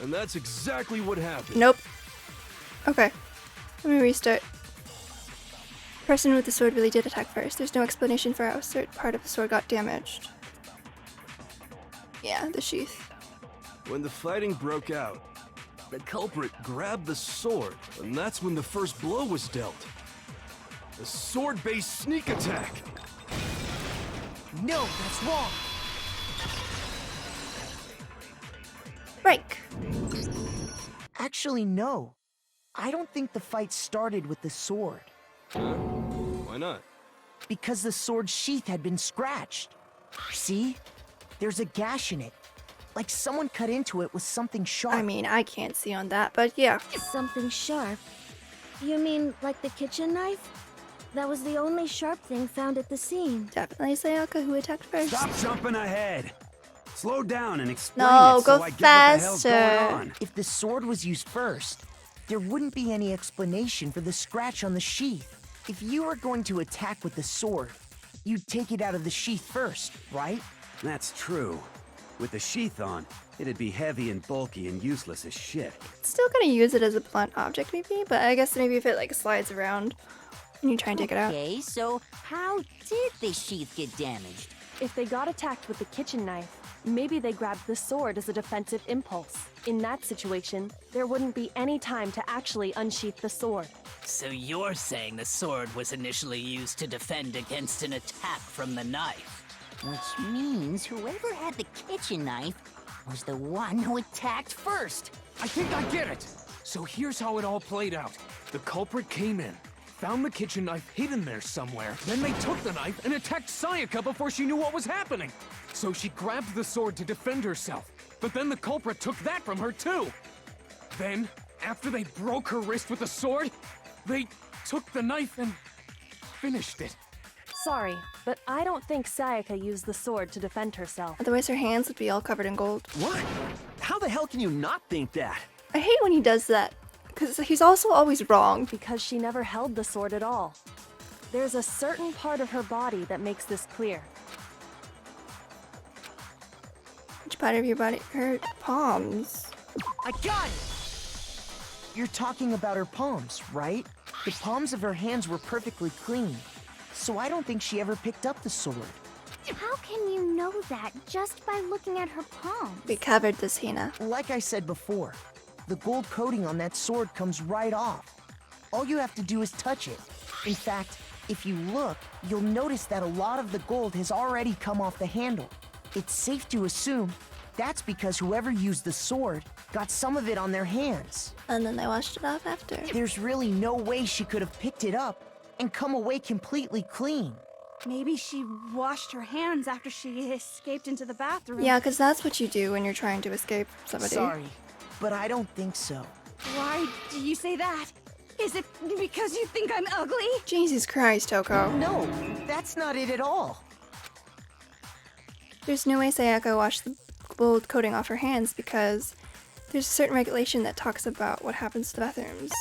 And that's exactly what happened. Nope. Okay. Let me restart. The person with the sword really did attack first. There's no explanation for how a certain part of the sword got damaged. Yeah, the sheath. When the fighting broke out, the culprit grabbed the sword, and that's when the first blow was dealt. A sword-based sneak attack. No, that's wrong. Break. Actually, no. I don't think the fight started with the sword. Why not? Because the sword's sheath had been scratched. See? There's a gash in it. Like someone cut into it with something sharp. I mean, I can't see on that, but yeah. Something sharp? You mean like the kitchen knife? That was the only sharp thing found at the scene. Definitely Sayaka who attacked first. Stop jumping ahead. Slow down and explain No, it go so I get what the hell's going faster. on. If the sword was used first, there wouldn't be any explanation for the scratch on the sheath. If you were going to attack with the sword, you'd take it out of the sheath first, right? That's true. With the sheath on, it'd be heavy and bulky and useless as shit. Still gonna use it as a blunt object maybe, but I guess maybe if it like slides around and you try and take it out. Okay, so how did the sheath get damaged? If they got attacked with the kitchen knife, maybe they grabbed the sword as a defensive impulse. In that situation, there wouldn't be any time to actually unsheath the sword. So you're saying the sword was initially used to defend against an attack from the knife? Which means whoever had the kitchen knife was the one who attacked first. I think I get it. So here's how it all played out. The culprit came in, found the kitchen knife hidden there somewhere. Then they took the knife and attacked Sayaka before she knew what was happening. So she grabbed the sword to defend herself. But then the culprit took that from her too. Then, after they broke her wrist with the sword, they took the knife and finished it. Sorry, but I don't think Sayaka used the sword to defend herself. Otherwise her hands would be all covered in gold. What? How the hell can you not think that? I hate when he does that, because he's also always wrong. Because she never held the sword at all. There's a certain part of her body that makes this clear. Which part of your body? Her palms. I got it! You're talking about her palms, right? The palms of her hands were perfectly clean. So I don't think she ever picked up the sword. How can you know that just by looking at her palms? We covered this, Hina. Like I said before, the gold coating on that sword comes right off. All you have to do is touch it. In fact, if you look, you'll notice that a lot of the gold has already come off the handle. It's safe to assume that's because whoever used the sword got some of it on their hands. And then they washed it off after. There's really no way she could have picked it up and come away completely clean. Maybe she washed her hands after she escaped into the bathroom. Yeah, because that's what you do when you're trying to escape somebody. Sorry, but I don't think so. Why do you say that? Is it because you think I'm ugly? Jesus Christ, Toko. No, that's not it at all. There's no way Sayaka washed the gold coating off her hands because there's a certain regulation that talks about what happens to bathrooms.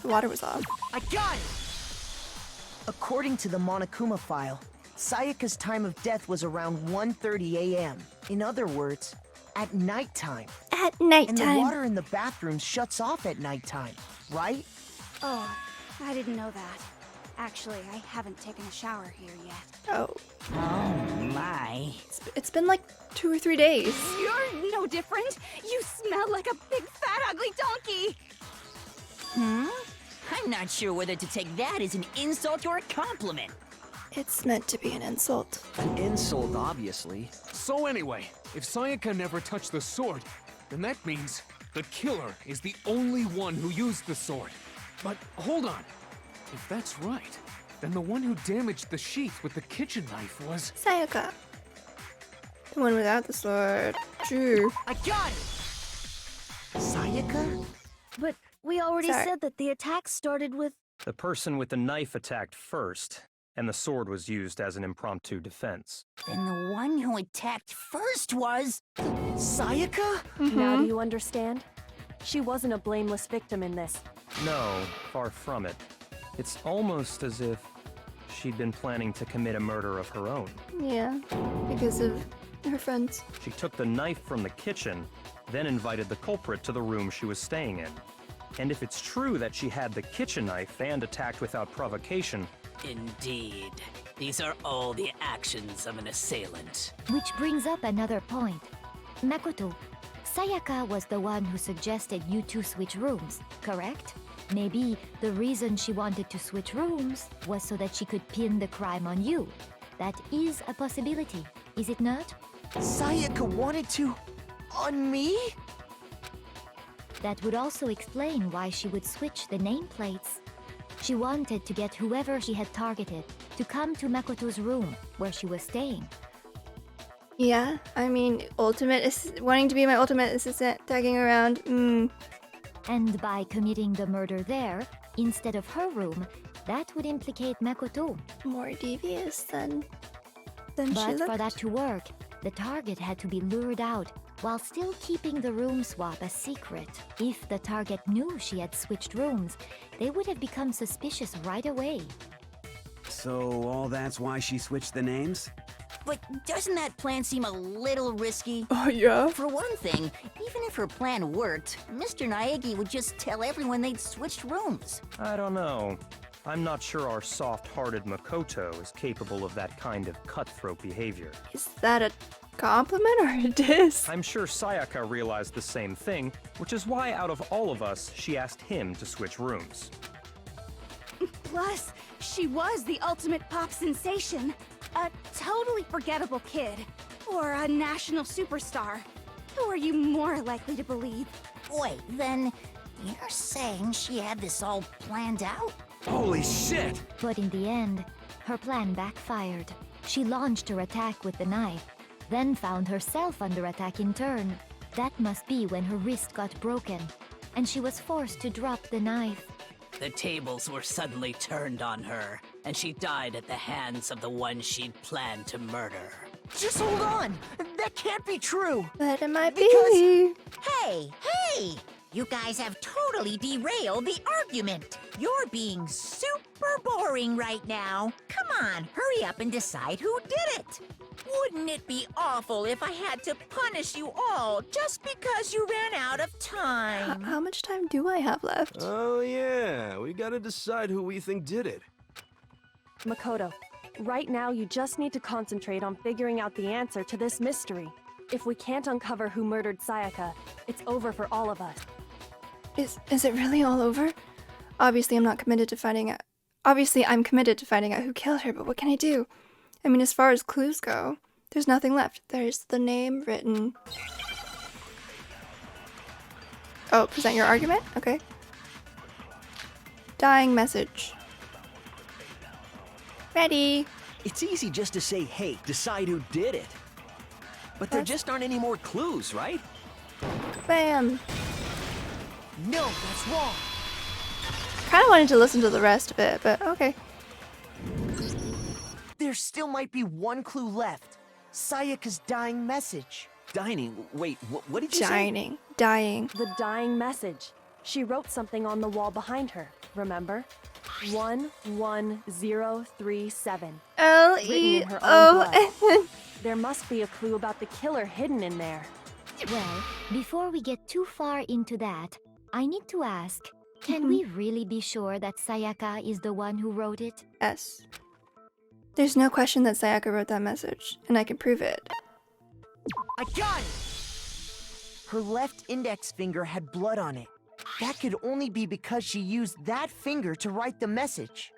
The water was off. I got it! According to the Monokuma file, Sayaka's time of death was around 1:30 a.m. In other words, at nighttime. At nighttime. And the water in the bathroom shuts off at nighttime, right? Oh, I didn't know that. Actually, I haven't taken a shower here yet. Oh. Oh my. It's been like 2 or 3 days. You're no different. You smell like a big fat ugly donkey. I'm not sure whether to take that as an insult or a compliment. It's meant to be an insult. An insult, obviously. So anyway, if Sayaka never touched the sword, then that means the killer is the only one who used the sword. But hold on. If that's right, then the one who damaged the sheath with the kitchen knife was... Sayaka. The one without the sword. True. I got it! Sayaka? But we already Sorry. said that the attack started with... The person with the knife attacked first, and the sword was used as an impromptu defense. Then the one who attacked first was... Sayaka? Now do you understand? She wasn't a blameless victim in this. No, far from it. It's almost as if she'd been planning to commit a murder of her own. Yeah, because of her friends. She took the knife from the kitchen, then invited the culprit to the room she was staying in. And if it's true that she had the kitchen knife and attacked without provocation... Indeed. These are all the actions of an assailant. Which brings up another point. Makoto, Sayaka was the one who suggested you two switch rooms, correct? Maybe the reason she wanted to switch rooms was so that she could pin the crime on you. That is a possibility, is it not? Sayaka wanted to... on me? That would also explain why she would switch the nameplates. She wanted to get whoever she had targeted to come to Makoto's room where she was staying. Yeah, I mean, wanting to be my ultimate assistant, tagging around, And by committing the murder there, instead of her room, that would implicate Makoto. More devious than she But looked. for that to work, the target had to be lured out while still keeping the room swap a secret. If the target knew she had switched rooms, they would have become suspicious right away. So all that's why she switched the names? But doesn't that plan seem a little risky? Oh, yeah? For one thing, even if her plan worked, Mr. Naegi would just tell everyone they'd switched rooms. I don't know. I'm not sure our soft-hearted Makoto is capable of that kind of cutthroat behavior. Is that a compliment or a diss? I'm sure Sayaka realized the same thing, which is why out of all of us, she asked him to switch rooms. Plus, she was the ultimate pop sensation. A totally forgettable kid. Or a national superstar. Who are you more likely to believe? Wait, then you're saying she had this all planned out? Holy shit! But in the end, her plan backfired. She launched her attack with the knife, then found herself under attack in turn. That must be when her wrist got broken, and she was forced to drop the knife. The tables were suddenly turned on her, and she died at the hands of the one she'd planned to murder. Just hold on! That can't be true! But it might be. Hey! You guys have totally derailed the argument. You're being super boring right now. Come on, hurry up and decide who did it. Wouldn't it be awful if I had to punish you all just because you ran out of time? How much time do I have left? Oh yeah, we gotta decide who we think did it. Makoto, right now you just need to concentrate on figuring out the answer to this mystery. If we can't uncover who murdered Sayaka, it's over for all of us. Is it really all over? Obviously, I'm committed to finding out who killed her, but what can I do? I mean, as far as clues go, there's nothing left. There's the name written. Oh, present your argument? Okay. Dying message. Ready. It's easy just to say, hey, decide who did it. But there just aren't any more clues, right? Bam! No, that's wrong. Kind of wanted to listen to the rest of it, but okay. There still might be one clue left. Sayaka's dying message. Dining? Wait, what did you say? Dying. The dying message. She wrote something on the wall behind her, remember? 11037. L-E-O-N. There must be a clue about the killer hidden in there. Well, before we get too far into that, I need to ask, can we really be sure that Sayaka is the one who wrote it? Yes. There's no question that Sayaka wrote that message, and I can prove it. I got it! Her left index finger had blood on it. That could only be because she used that finger to write the message.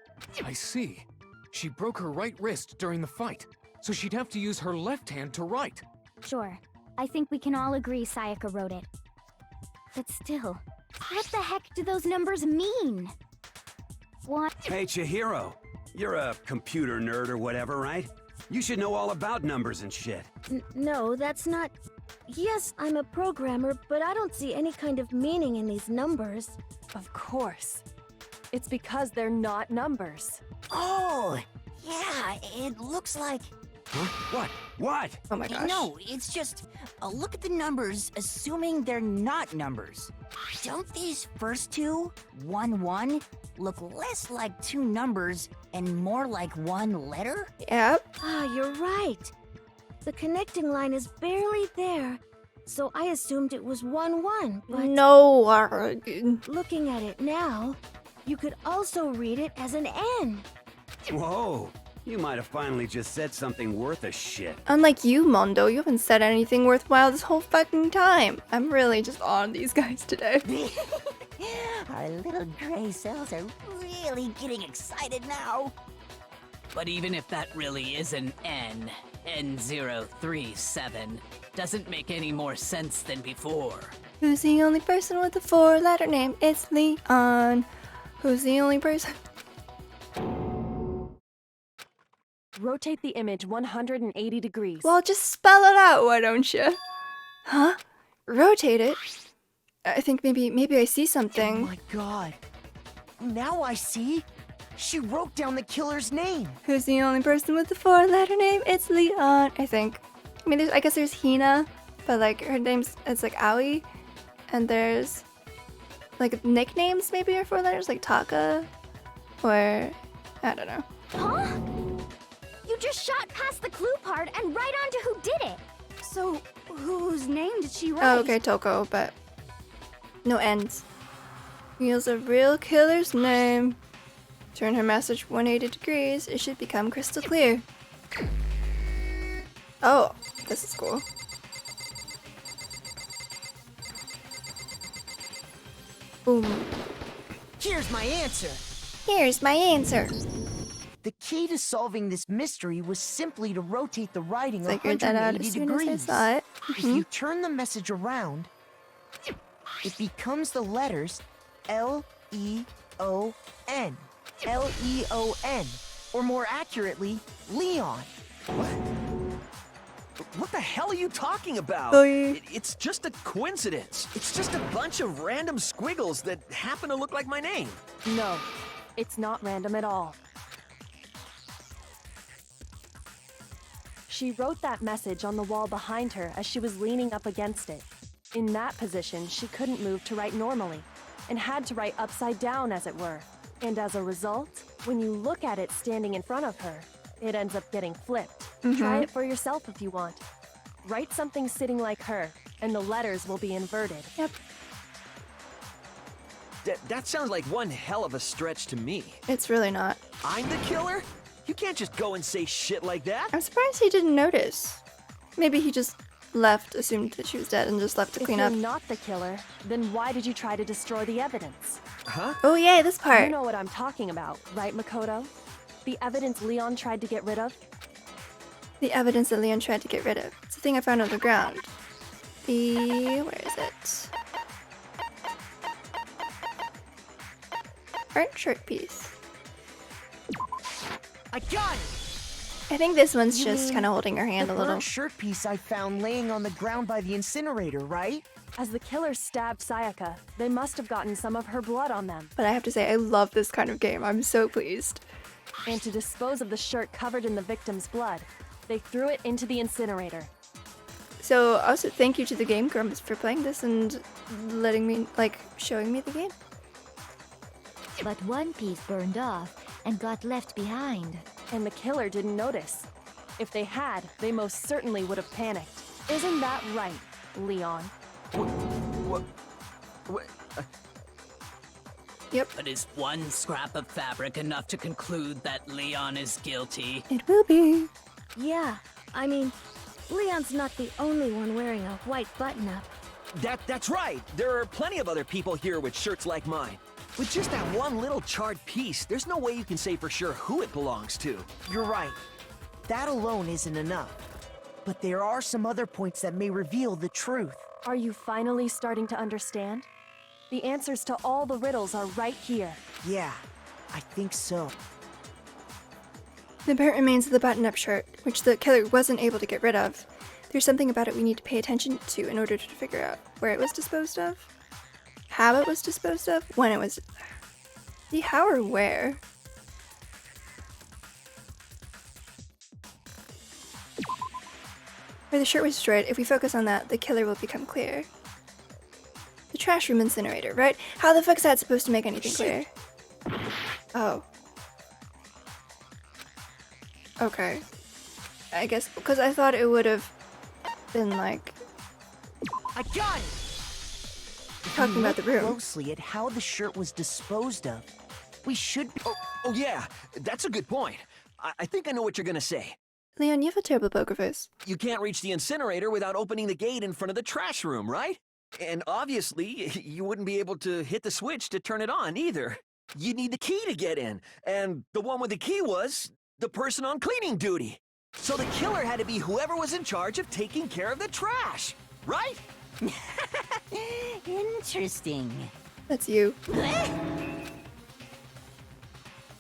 I see. She broke her right wrist during the fight, so she'd have to use her left hand to write. Sure. I think we can all agree Sayaka wrote it. But still, what the heck do those numbers mean? What? Hey, Chihiro. You're a computer nerd or whatever, right? You should know all about numbers and shit. No, that's not... Yes, I'm a programmer, but I don't see any kind of meaning in these numbers. Of course. It's because they're not numbers. Oh, yeah, it looks like... Huh? What? What? Oh my gosh. No, it's just, look at the numbers, assuming they're not numbers. Don't these first two, 1, 1, look less like two numbers and more like one letter? Yep. Ah, you're right. The connecting line is barely there, so I assumed it was 1, 1, but... No. Looking at it now, you could also read it as an N. Whoa. You might have finally just said something worth a shit. Unlike you, Mondo, you haven't said anything worthwhile this whole fucking time. I'm really just on these guys today. Our little gray cells are really getting excited now. But even if that really is an N, N037, doesn't make any more sense than before. Who's the only person with a 4-letter name? It's Leon. Who's the only person? Rotate the image 180 degrees. Well, just spell it out, why don't you? Huh? Rotate it? I think maybe I see something. Oh my god. Now I see. She wrote down the killer's name. Who's the only person with a 4-letter name? It's Leon, I think. I mean, I guess there's Hina, but like her name's, it's like Aoi. And there's like nicknames maybe are 4 letters, like Taka, or I don't know. Huh? You just shot past the clue part and right on to who did it. So, whose name did she write? Oh, okay, Toko, but no ends. Use a real killer's name. Turn her message 180 degrees. It should become crystal clear. Oh, this is cool. Boom. Here's my answer. Here's my answer. The key to solving this mystery was simply to rotate the writing Figured that out 180 as soon as I degrees. saw it. If you turn the message around, it becomes the letters L-E-O-N. L-E-O-N. Or more accurately, Leon. What the hell are you talking about? It's just a coincidence. It's just a bunch of random squiggles that happen to look like my name. No, it's not random at all. She wrote that message on the wall behind her as she was leaning up against it. In that position, she couldn't move to write normally, and had to write upside down, as it were. And as a result, when you look at it standing in front of her, it ends up getting flipped. Try it for yourself if you want. Write something sitting like her, and the letters will be inverted. Yep. That sounds like one hell of a stretch to me. It's really not. I'm the killer? You can't just go and say shit like that. I'm surprised he didn't notice. Maybe he just left, assumed that she was dead, and just left to clean up. If you're not the killer, then why did you try to destroy the evidence? Huh? Oh yeah, this part. You know what I'm talking about, right, Makoto? The evidence Leon tried to get rid of? The evidence that Leon tried to get rid of. It's the thing I found on the ground. Where is it? Art shirt piece. I got it! I think this one's You just mean kind of holding her hand the a little. burnt shirt piece I found laying on the ground by the incinerator, right? As the killer stabbed Sayaka, they must have gotten some of her blood on them. But I have to say, I love this kind of game. I'm so pleased. And to dispose of the shirt covered in the victim's blood, they threw it into the incinerator. So also thank you to the Game Grumps for playing this and letting me, like, showing me the game. But one piece burned off and got left behind. And the killer didn't notice. If they had, they most certainly would have panicked. Isn't that right, Leon? What? Yep. But is one scrap of fabric enough to conclude that Leon is guilty? It will be. Yeah, I mean, Leon's not the only one wearing a white button-up. That's right. There are plenty of other people here with shirts like mine. With just that one little charred piece, there's no way you can say for sure who it belongs to. You're right. That alone isn't enough. But there are some other points that may reveal the truth. Are you finally starting to understand? The answers to all the riddles are right here. Yeah, I think so. The burnt remains of the button-up shirt, which the killer wasn't able to get rid of. There's something about it we need to pay attention to in order to figure out where it was disposed of, how it was disposed of, when it was... The how or where? Where the shirt was destroyed, if we focus on that, the killer will become clear. The trash room incinerator, right? How the fuck's that supposed to make anything clear? Oh. Okay. I guess, because I thought it would have been like... I got it! Talking about the room. Closely at how the shirt was disposed of. We should be... Oh yeah, that's a good point. I think I know what you're gonna say. Leon, you have a terrible poker face. You can't reach the incinerator without opening the gate in front of the trash room, right? And obviously, you wouldn't be able to hit the switch to turn it on either. You'd need the key to get in, and the one with the key was the person on cleaning duty. So the killer had to be whoever was in charge of taking care of the trash, right? Interesting. That's you.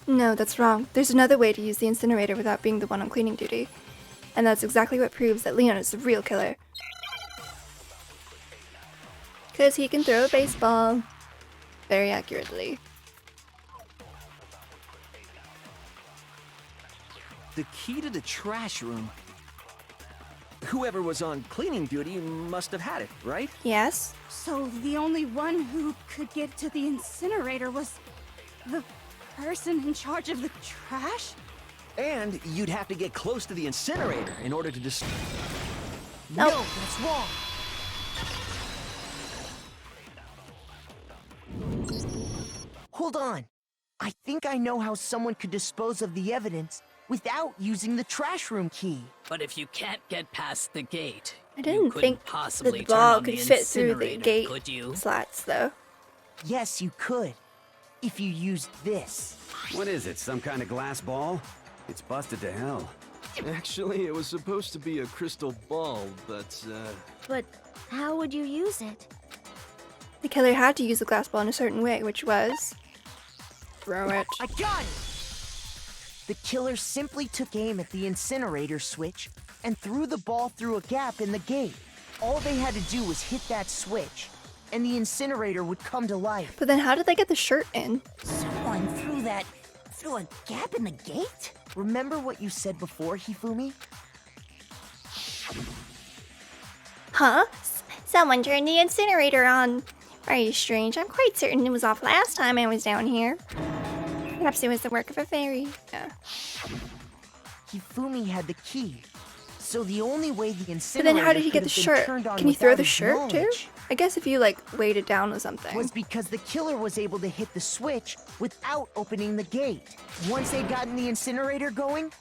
No, that's wrong. There's another way to use the incinerator without being the one on cleaning duty. And that's exactly what proves that Leon is the real killer. Because he can throw a baseball very accurately. The key to the trash room. Whoever was on cleaning duty must have had it, right? Yes. So the only one who could get to the incinerator was the person in charge of the trash? And you'd have to get close to the incinerator in order to No, that's wrong. Hold on. I think I know how someone could dispose of the evidence without using the trash room key. But if you can't get past the gate, I didn't you couldn't think possibly the turn ball on could the fit through the incinerator, gate could you? slats, though. Yes, you could. If you used this. What is it, some kind of glass ball? It's busted to hell. Actually, it was supposed to be a crystal ball, but, But how would you use it? The killer had to use the glass ball in a certain way, which was... throw it. I got it! The killer simply took aim at the incinerator switch and threw the ball through a gap in the gate. All they had to do was hit that switch, and the incinerator would come to life. But then how did they get the shirt in? Someone threw that through a gap in the gate? Remember what you said before, Hifumi? Huh? Someone turned the incinerator on. Very strange. I'm quite certain it was off last time I was down here. Perhaps it was the work of a fairy. Yeah. Hifumi had the key, so the only way the But incinerator then how did he get the could have been shirt? turned on Can you throw without the his shirt too? knowledge I guess if you like weighed it down with something. was because the killer was able to hit the switch without opening the gate. Once they'd gotten the incinerator going,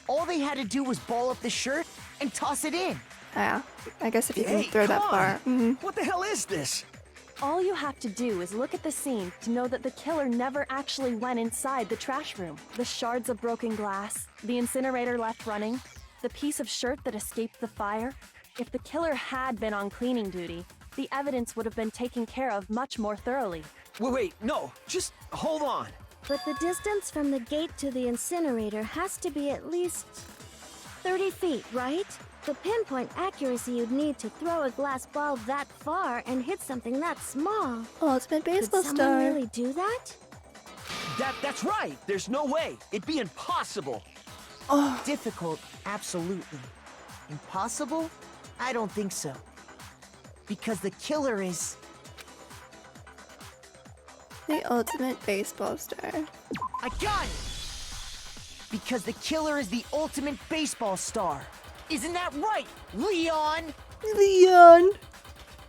all they had to do was ball up the shirt and toss it in. Yeah, I guess if you Hey, can throw that come far. on. Mm-hmm. What the hell is this? All you have to do is look at the scene to know that the killer never actually went inside the trash room. The shards of broken glass, the incinerator left running, the piece of shirt that escaped the fire. If the killer had been on cleaning duty, the evidence would have been taken care of much more thoroughly. Wait, no, just hold on. But the distance from the gate to the incinerator has to be at least 30 feet, right? The pinpoint accuracy you'd need to throw a glass ball that far and hit something that small. Ultimate baseball Could someone star. really do that? That's right. There's no way. It'd be impossible. Oh. Difficult, absolutely. Impossible? I don't think so. Because the killer is... The ultimate baseball star. I got it! Because the killer is the ultimate baseball star. Isn't that right, Leon? Leon!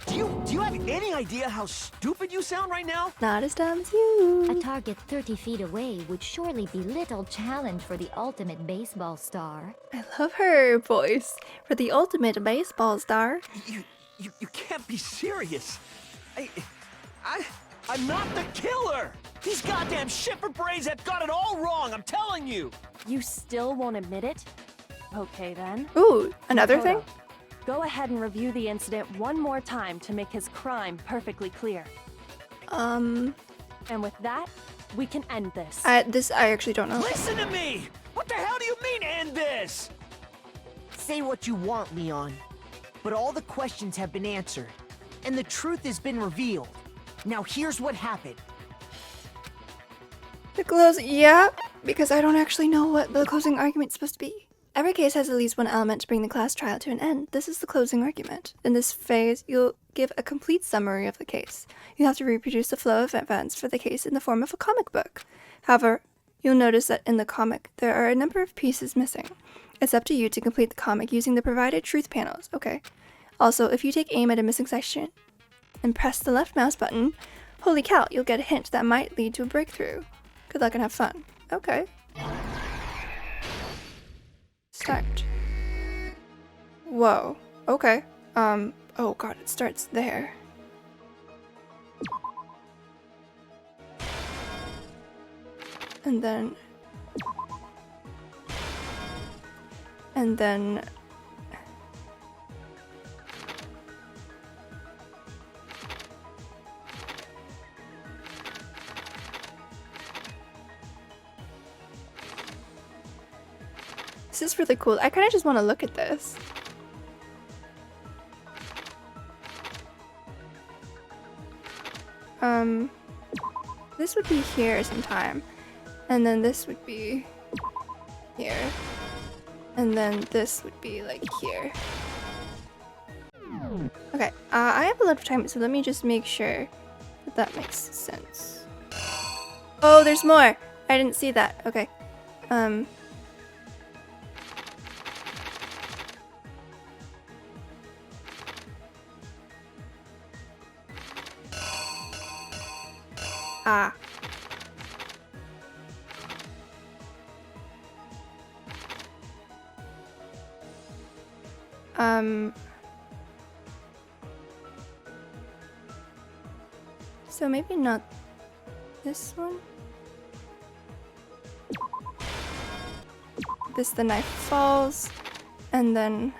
Do you have any idea how stupid you sound right now? Not as dumb as you. A target 30 feet away would surely be little challenge for the ultimate baseball star. I love her voice. For the ultimate baseball star. You can't be serious. I'm not the killer! These goddamn shipper brains have got it all wrong, I'm telling you! You still won't admit it? Okay then. Ooh, another thing? Go ahead and review the incident one more time to make his crime perfectly clear. And with that, we can end this. I actually don't know. Listen to me! What the hell do you mean, end this? Say what you want, Leon. But all the questions have been answered. And the truth has been revealed. Now here's what happened. The yeah, because I don't actually know what the closing argument's supposed to be. Every case has at least one element to bring the class trial to an end. This is the closing argument. In this phase, you'll give a complete summary of the case. You have to reproduce the flow of events for the case in the form of a comic book. However, you'll notice that in the comic, there are a number of pieces missing. It's up to you to complete the comic using the provided truth panels. Okay. Also, if you take aim at a missing section and press the left mouse button, holy cow, you'll get a hint that might lead to a breakthrough. Good luck and have fun. Okay. Start. Whoa. Okay. Oh god, it starts there. And then... This is really cool. I kind of just want to look at this. This would be here sometime. And then this would be here. And then this would be like here. Okay, I have a lot of time, so let me just make sure that that makes sense. Oh, there's more! I didn't see that. Okay. Ah. So maybe not this one? This, the knife falls, and then...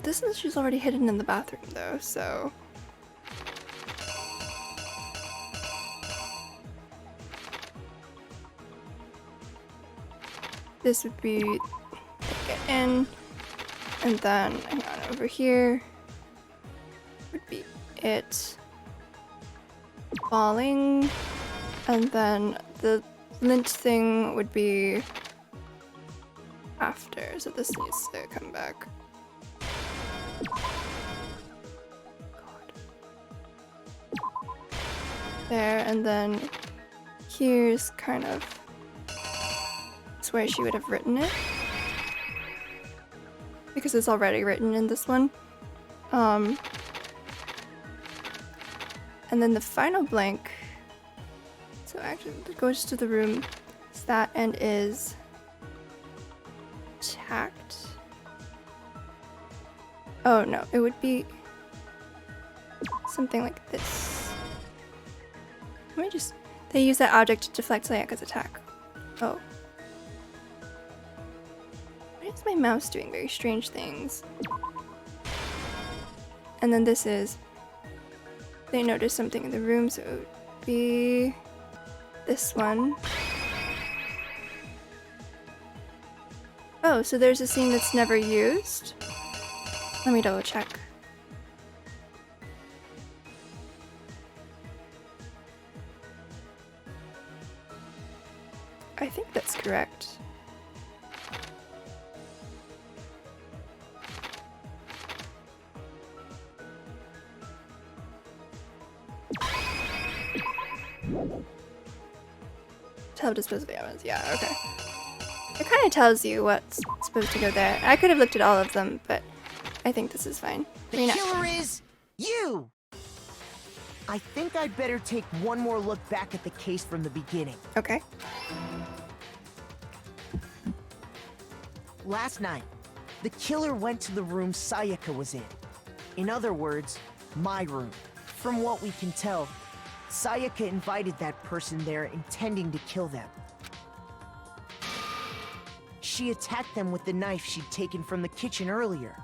this is she's already hidden in the bathroom though, so... This would be get in, and then hang on, over here would be it falling, and then the lint thing would be after, so this needs to come back. There, and then here's kind of where she would have written it, because it's already written in this one. And then the final blank, so actually it goes to the room, so that end is tacked. Oh no, it would be something like this. Let me just, they use that object to deflect Sayaka's attack. Oh. Why is my mouse doing very strange things? And then this is, they noticed something in the room, so it would be this one. Oh, so there's a scene that's never used? Let me double check. I think that's correct. Tell dispose of the evidence. Yeah, okay. It kind of tells you what's supposed to go there. I could have looked at all of them, but I think this is fine. The killer is you! I think I'd better take one more look back at the case from the beginning. Okay. Last night, the killer went to the room Sayaka was in. In other words, my room. From what we can tell, Sayaka invited that person there intending to kill them. She attacked them with the knife she'd taken from the kitchen earlier.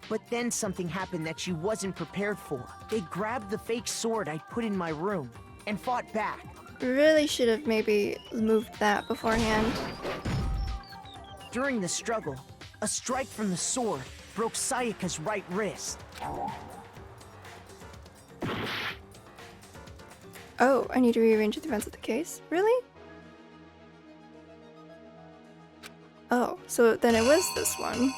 But then something happened that she wasn't prepared for. They grabbed the fake sword I'd put in my room and fought back. Really should have maybe moved that beforehand. During the struggle, a strike from the sword broke Sayaka's right wrist. Oh, I need to rearrange the events of the case? Really? Oh, so then it was this one.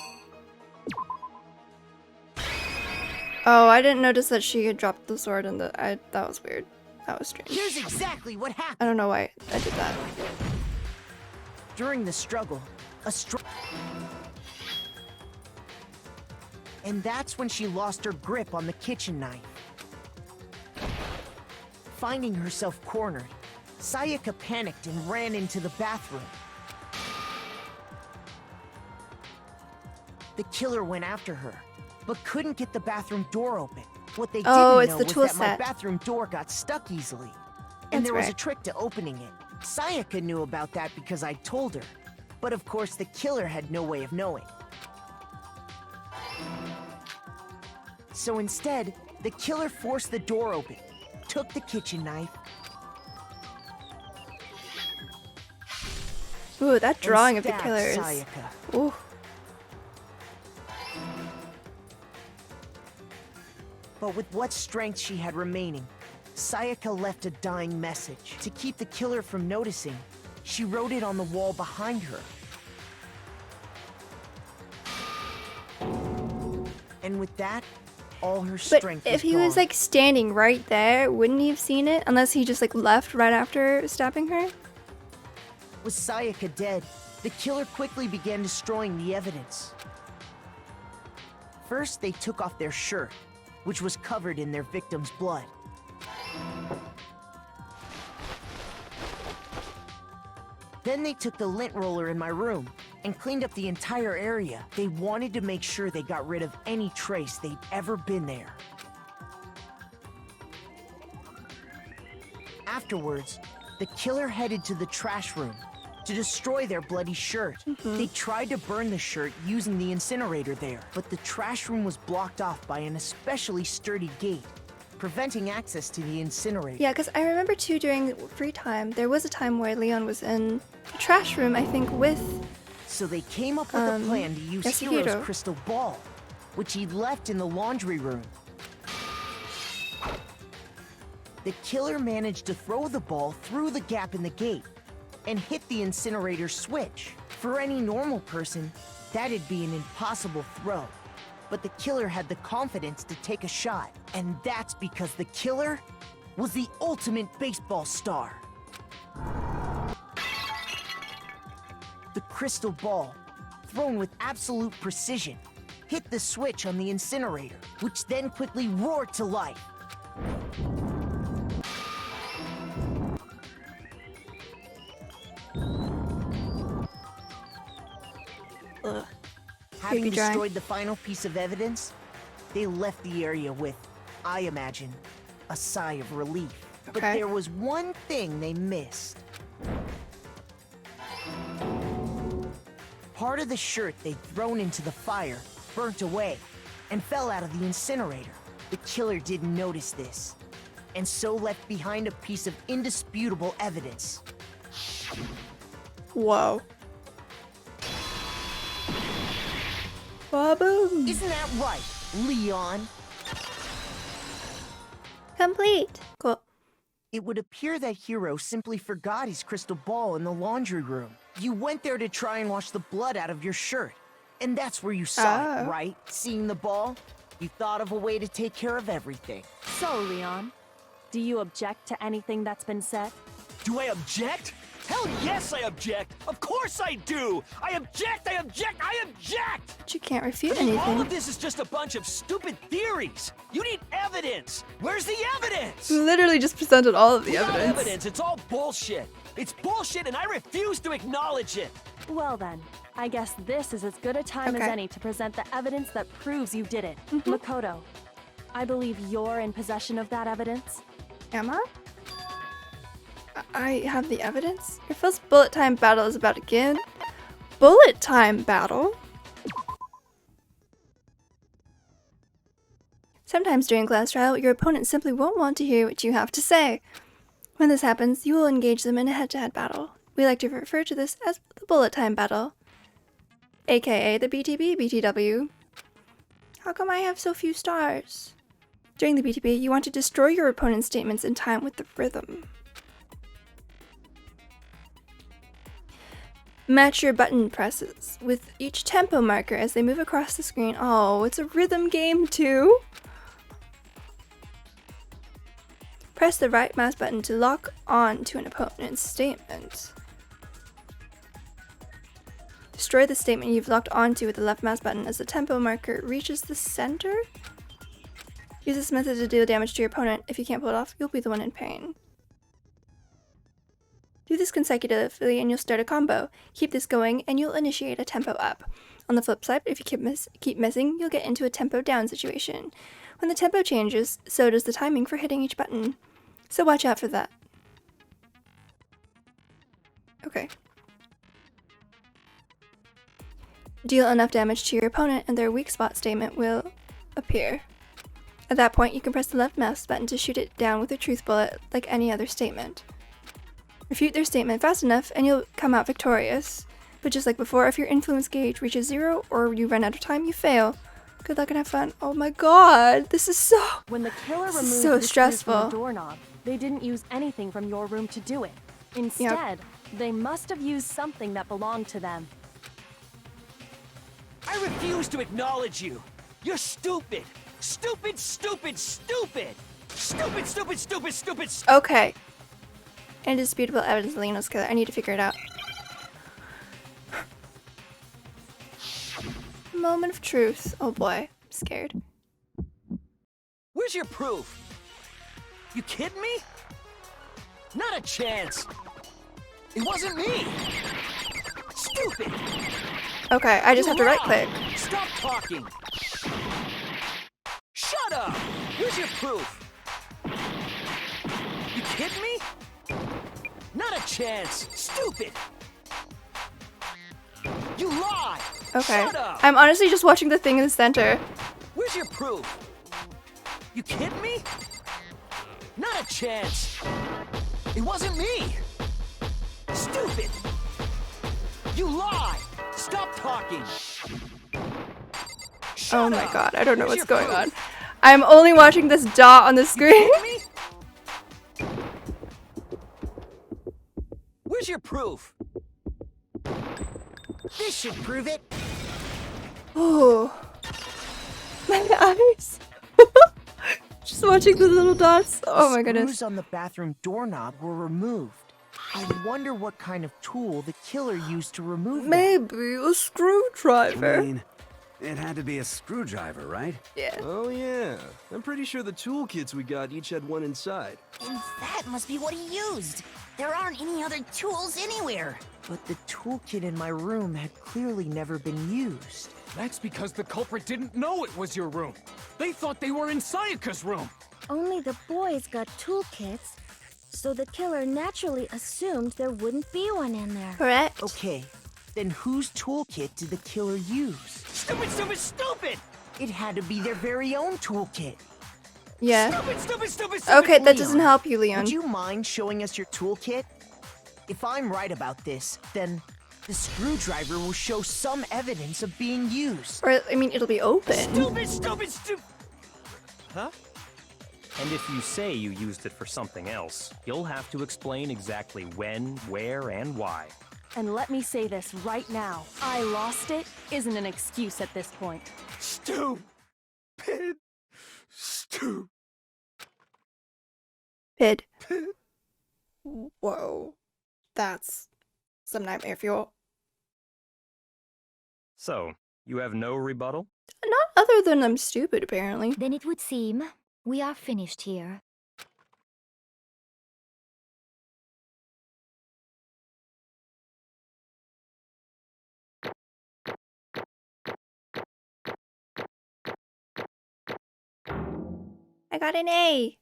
Oh, I didn't notice that she had dropped the sword in the... that was weird. That was strange. Here's exactly what happened. I don't know why I did that. During the struggle, and that's when she lost her grip on the kitchen knife. Finding herself cornered, Sayaka panicked and ran into the bathroom. The killer went after her, but couldn't get the bathroom door open. What they didn't know was that my bathroom door got stuck easily. And there was a trick to opening it. Sayaka knew about that because I told her. But of course, the killer had no way of knowing. So instead, the killer forced the door open, took the kitchen knife. Ooh, that drawing of the killer is... Sayaka. Ooh. But with what strength she had remaining, Sayaka left a dying message. To keep the killer from noticing, she wrote it on the wall behind her. And with that, all her strength But if he was like standing right there, wouldn't he have seen it? Unless he just like left right after stabbing her? With Sayaka dead, the killer quickly began destroying the evidence. First, they took off their shirt, which was covered in their victim's blood. Then they took the lint roller in my room and cleaned up the entire area. They wanted to make sure they got rid of any trace they'd ever been there. Afterwards, the killer headed to the trash room to destroy their bloody shirt. They tried to burn the shirt using the incinerator there, but the trash room was blocked off by an especially sturdy gate, preventing access to the incinerator. Yeah, because I remember too during free time, there was a time where Leon was in the trash room, I think, with... So they came up with a plan to use Hiro's crystal ball, which he'd left in the laundry room. The killer managed to throw the ball through the gap in the gate and hit the incinerator switch. For any normal person, that'd be an impossible throw. But the killer had the confidence to take a shot. And that's because the killer was the ultimate baseball star. The crystal ball, thrown with absolute precision, hit the switch on the incinerator, which then quickly roared to life. Ugh. Having destroyed the final piece of evidence, they left the area with, I imagine, a sigh of relief. But there was one thing they missed. Part of the shirt they'd thrown into the fire burnt away, and fell out of the incinerator. The killer didn't notice this, and so left behind a piece of indisputable evidence. Whoa. Ba-boom. Isn't that right, Leon? Complete. Cool. It would appear that Hiro simply forgot his crystal ball in the laundry room. You went there to try and wash the blood out of your shirt. And that's where you saw it, right? Seeing the ball? You thought of a way to take care of everything. So, Leon, do you object to anything that's been said? Do I object? Hell yes, I object! Of course I do! I object! I object! I object! But you can't refute All anything. of this is just a bunch of stupid theories! You need evidence! Where's the evidence? Literally just presented all of the Without evidence. It's all bullshit! It's bullshit and I refuse to acknowledge it! Well then, I guess this is as good a time as any to present the evidence that proves you did it. Makoto, I believe you're in possession of that evidence. Am I? I have the evidence? Your first bullet time battle is about to begin. Bullet time battle? Sometimes during class trial, your opponent simply won't want to hear what you have to say. When this happens, you will engage them in a head-to-head battle. We like to refer to this as the bullet time battle, aka the BTB BTW. How come I have so few stars? During the BTB, you want to destroy your opponent's statements in time with the rhythm. Match your button presses with each tempo marker as they move across the screen. Oh, it's a rhythm game too! Press the right mouse button to lock on to an opponent's statement. Destroy the statement you've locked onto with the left mouse button as the tempo marker reaches the center. Use this method to deal damage to your opponent. If you can't pull it off, you'll be the one in pain. Do this consecutively and you'll start a combo. Keep this going and you'll initiate a tempo up. On the flip side, if you keep missing, you'll get into a tempo down situation. When the tempo changes, so does the timing for hitting each button. So watch out for that. Okay. Deal enough damage to your opponent and their weak spot statement will appear. At that point, you can press the left mouse button to shoot it down with a truth bullet like any other statement. Refute their statement fast enough and you'll come out victorious. But just like before, if your influence gauge reaches 0 or you run out of time, you fail. Good luck and have fun. Oh my god, this is so... When the killer removed so the stressful. From the doorknob, they didn't use anything from your room to do it. Instead, they must have used something that belonged to them. I refuse to acknowledge you! You're stupid! Stupid, stupid, stupid! Stupid, stupid, stupid, stupid, stupid! Okay. Indisputable evidence of Leo's killer. I need to figure it out. Moment of truth. Oh boy. I'm scared. Where's your proof? You kidding me? Not a chance! It wasn't me! Stupid! Okay, I just have to right click. Stop talking! Shut up! Where's your proof? You kidding me? Not a chance! Stupid! You lie! Okay. Shut up! I'm honestly just watching the thing in the center. Where's your proof? You kidding me? Not a chance! It wasn't me! Stupid! You lie! Stop talking! Oh my god, I don't know what's going on. I'm only watching this dot on the screen. Where's your proof? This should prove it. Oh. My eyes. Just watching the little dots. Oh my goodness. Screws on the bathroom doorknob were removed. I wonder what kind of tool the killer used to remove them. Maybe a screwdriver. I mean, it had to be a screwdriver, right? Yeah. Oh yeah. I'm pretty sure the toolkits we got each had one inside. And that must be what he used. There aren't any other tools anywhere. But the toolkit in my room had clearly never been used. That's because the culprit didn't know it was your room. They thought they were in Sayaka's room. Only the boys got toolkits, so the killer naturally assumed there wouldn't be one in there. Correct. Okay, then whose toolkit did the killer use? Stupid, stupid, stupid! It had to be their very own toolkit. Yeah. Stupid, Okay, that doesn't help you, Leon. Would you mind showing us your toolkit? If I'm right about this, then the screwdriver will show some evidence of being used. Or, I mean, it'll be open. Stupid! Huh? And if you say you used it for something else, you'll have to explain exactly when, where, and why. And let me say this right now. I lost it isn't an excuse at this point. Stupid. Pid. Whoa. That's some nightmare fuel. So, you have no rebuttal? Not other than I'm stupid, apparently. Then it would seem we are finished here. I got an A.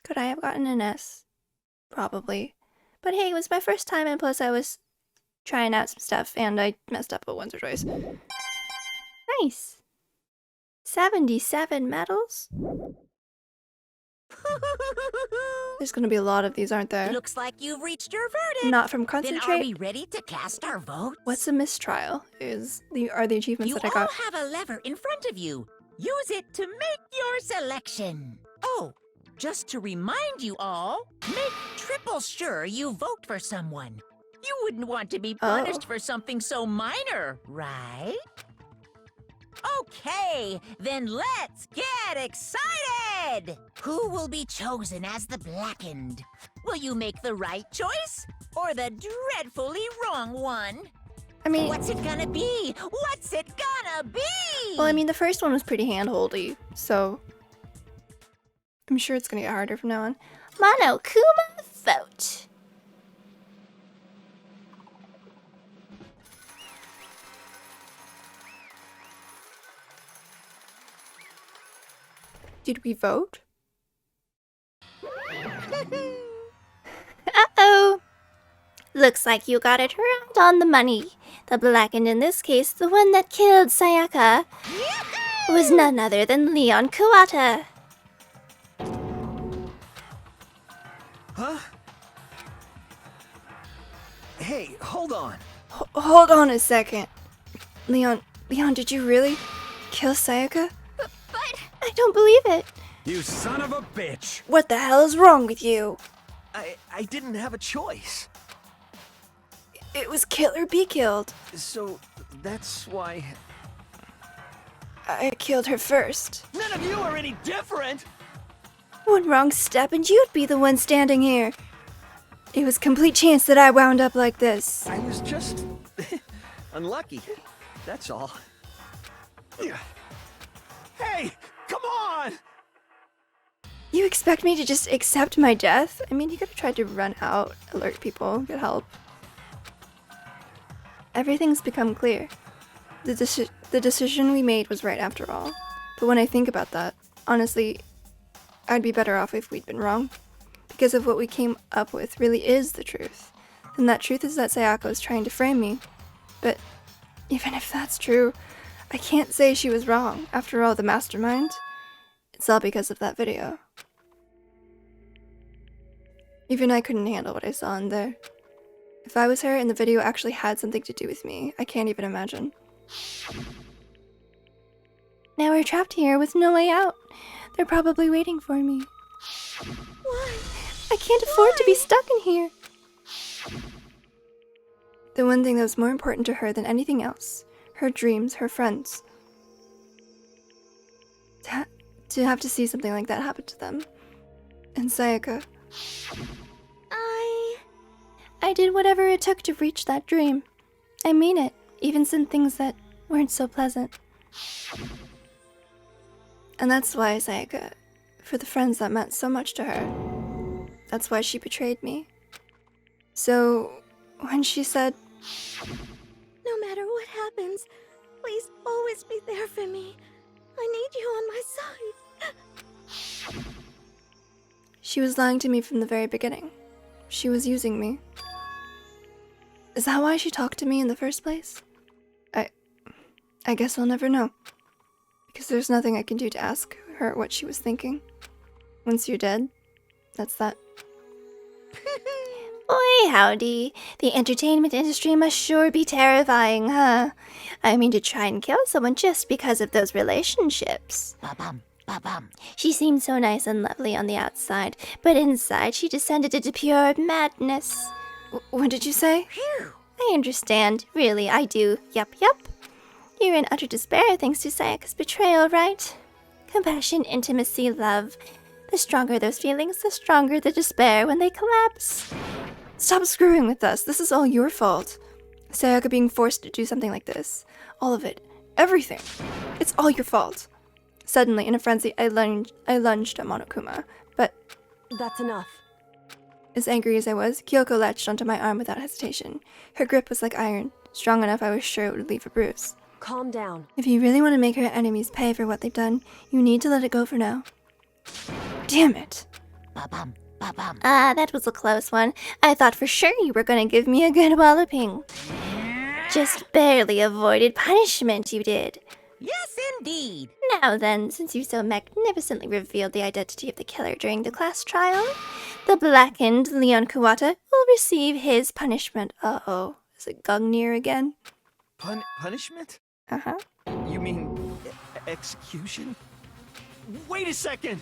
Could I have gotten an S? Probably. But hey, it was my first time, and plus I was trying out some stuff, and I messed up once or twice. Nice. 77 medals? There's gonna be a lot of these, aren't there? Looks like you've reached your verdict. Not from Then concentrate? are we ready to cast our vote? What's a mistrial? Are the achievements You that I all got? have a lever in front of you. Use it to make your selection. Oh, just to remind you all, make triple sure you vote for someone. You wouldn't want to be punished for something so minor, right? Okay, then let's get excited! Who will be chosen as the Blackened? Will you make the right choice or the dreadfully wrong one? I mean... What's it gonna be? What's it gonna be? Well, I mean, the first one was pretty hand-holdy, so... I'm sure it's gonna get harder from now on. Monokuma vote. Did we vote? Uh-oh. Looks like you got it right on the money. The Blackened, in this case, the one that killed Sayaka, was none other than Leon Kuwata. Huh? Hey, hold on. Hold on a second. Leon, did you really kill Sayaka? But I don't believe it. You son of a bitch! What the hell is wrong with you? I didn't have a choice. It was kill or be killed. So, that's why... I killed her first. None of you are any different! One wrong step and you'd be the one standing here. It was complete chance that I wound up like this. I was just... unlucky. That's all. Hey, come on! You expect me to just accept my death? I mean, you could have tried to run out, alert people, get help. Everything's become clear. The decision we made was right after all. But when I think about that, honestly, I'd be better off if we'd been wrong. Because of what we came up with really is the truth. And that truth is that Sayaka was trying to frame me. But even if that's true, I can't say she was wrong. After all, the mastermind, it's all because of that video. Even I couldn't handle what I saw in there. If I was her and the video actually had something to do with me, I can't even imagine. Now we're trapped here with no way out. They're probably waiting for me. Why? I can't afford to be stuck in here. The one thing that was more important to her than anything else, her dreams, her friends. To have to see something like that happen to them. And Sayaka. I did whatever it took to reach that dream. I mean it, even some things that weren't so pleasant. And that's why Sayaka, for the friends that meant so much to her, that's why she betrayed me. So, when she said, No matter what happens, please always be there for me. I need you on my side. she was lying to me from the very beginning. She was using me. Is that why she talked to me in the first place? I guess we'll never know. Because there's nothing I can do to ask her what she was thinking. Once you're dead, that's that. Boy, howdy. The entertainment industry must sure be terrifying, huh? I mean, to try and kill someone just because of those relationships. Ba-bum, ba-bum. She seemed so nice and lovely on the outside, but inside she descended into pure madness. What did you say? Phew. I understand. Really, I do. Yup. You're in utter despair thanks to Sayaka's betrayal, right? Compassion, intimacy, love. The stronger those feelings, the stronger the despair when they collapse. Stop screwing with us. This is all your fault. Sayaka being forced to do something like this. All of it. Everything. It's all your fault. Suddenly, in a frenzy, I lunged at Monokuma, but... That's enough. As angry as I was, Kyoko latched onto my arm without hesitation. Her grip was like iron, strong enough I was sure it would leave a bruise. Calm down. If you really want to make her enemies pay for what they've done, you need to let it go for now. Damn it. Ba-bum, ba-bum. Ah, that was a close one. I thought for sure you were gonna give me a good walloping. Just barely avoided punishment, you did. Yes, indeed. Now then, since you so magnificently revealed the identity of the killer during the class trial, the blackened Leon Kuwata will receive his punishment. Uh-oh. Is it Gungnir again? Punishment? Uh-huh. You mean execution? Wait a second!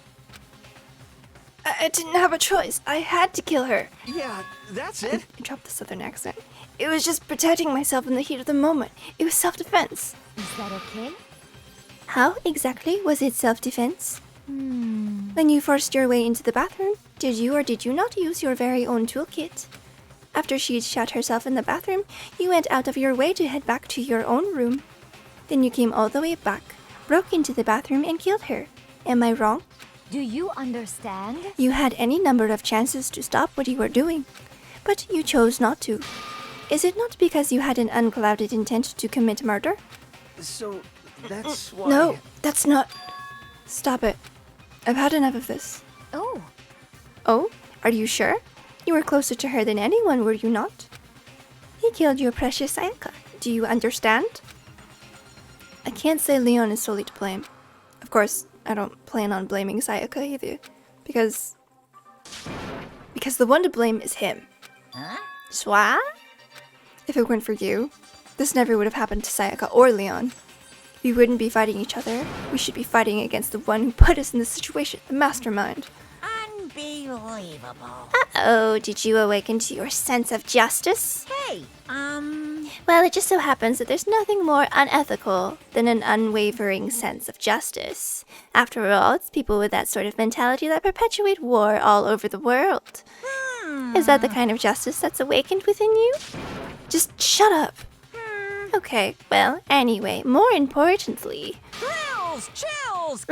I didn't have a choice. I had to kill her. Yeah, that's it. I dropped the southern accent. It was just protecting myself in the heat of the moment. It was self-defense. Is that okay? How exactly was it self-defense? When you forced your way into the bathroom, did you or did you not use your very own toolkit? After she'd shut herself in the bathroom, you went out of your way to head back to your own room. Then you came all the way back, broke into the bathroom and killed her. Am I wrong? Do you understand? You had any number of chances to stop what you were doing, but you chose not to. Is it not because you had an unclouded intent to commit murder? So, that's why... No, that's not... Stop it. I've had enough of this. Oh. Oh? Are you sure? You were closer to her than anyone, were you not? He killed your precious Sayaka. Do you understand? I can't say Leon is solely to blame. Of course, I don't plan on blaming Sayaka either, because the one to blame is him. Huh? Swa? If it weren't for you, this never would have happened to Sayaka or Leon. We wouldn't be fighting each other. We should be fighting against the one who put us in this situation, the mastermind. Unbelievable. Uh-oh, did you awaken to your sense of justice? Hey, Well, it just so happens that there's nothing more unethical than an unwavering sense of justice. After all, it's people with that sort of mentality that perpetuate war all over the world. Is that the kind of justice that's awakened within you? Just shut up. Okay, well, anyway, more importantly... Thrills, chills,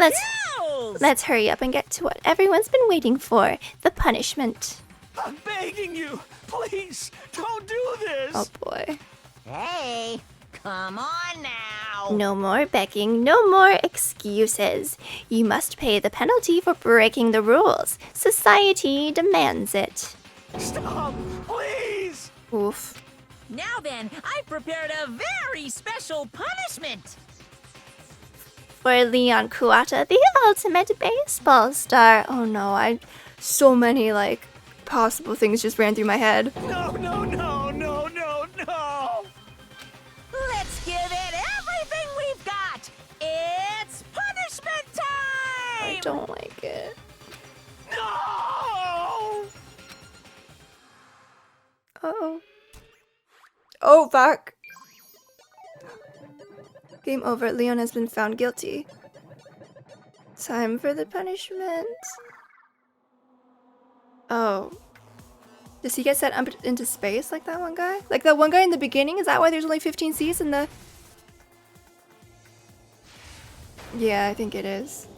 Let's hurry up and get to what everyone's been waiting for, the punishment. I'm begging you, please, don't do this! Oh boy. Hey, come on now. No more begging, no more excuses. You must pay the penalty for breaking the rules. Society demands it. Stop, please! Oof. Now then, I've prepared a very special punishment. For Leon Kuwata, the ultimate baseball star. Oh no, so many, possible things just ran through my head. No! Let's give it everything we've got. It's punishment time! I don't like it. No! Uh-oh. Oh, fuck. Game over. Leon has been found guilty. Time for the punishment. Oh. Does he get set up into space like that one guy? Like that one guy in the beginning? Is that why there's only 15 seats in the... Yeah, I think it is.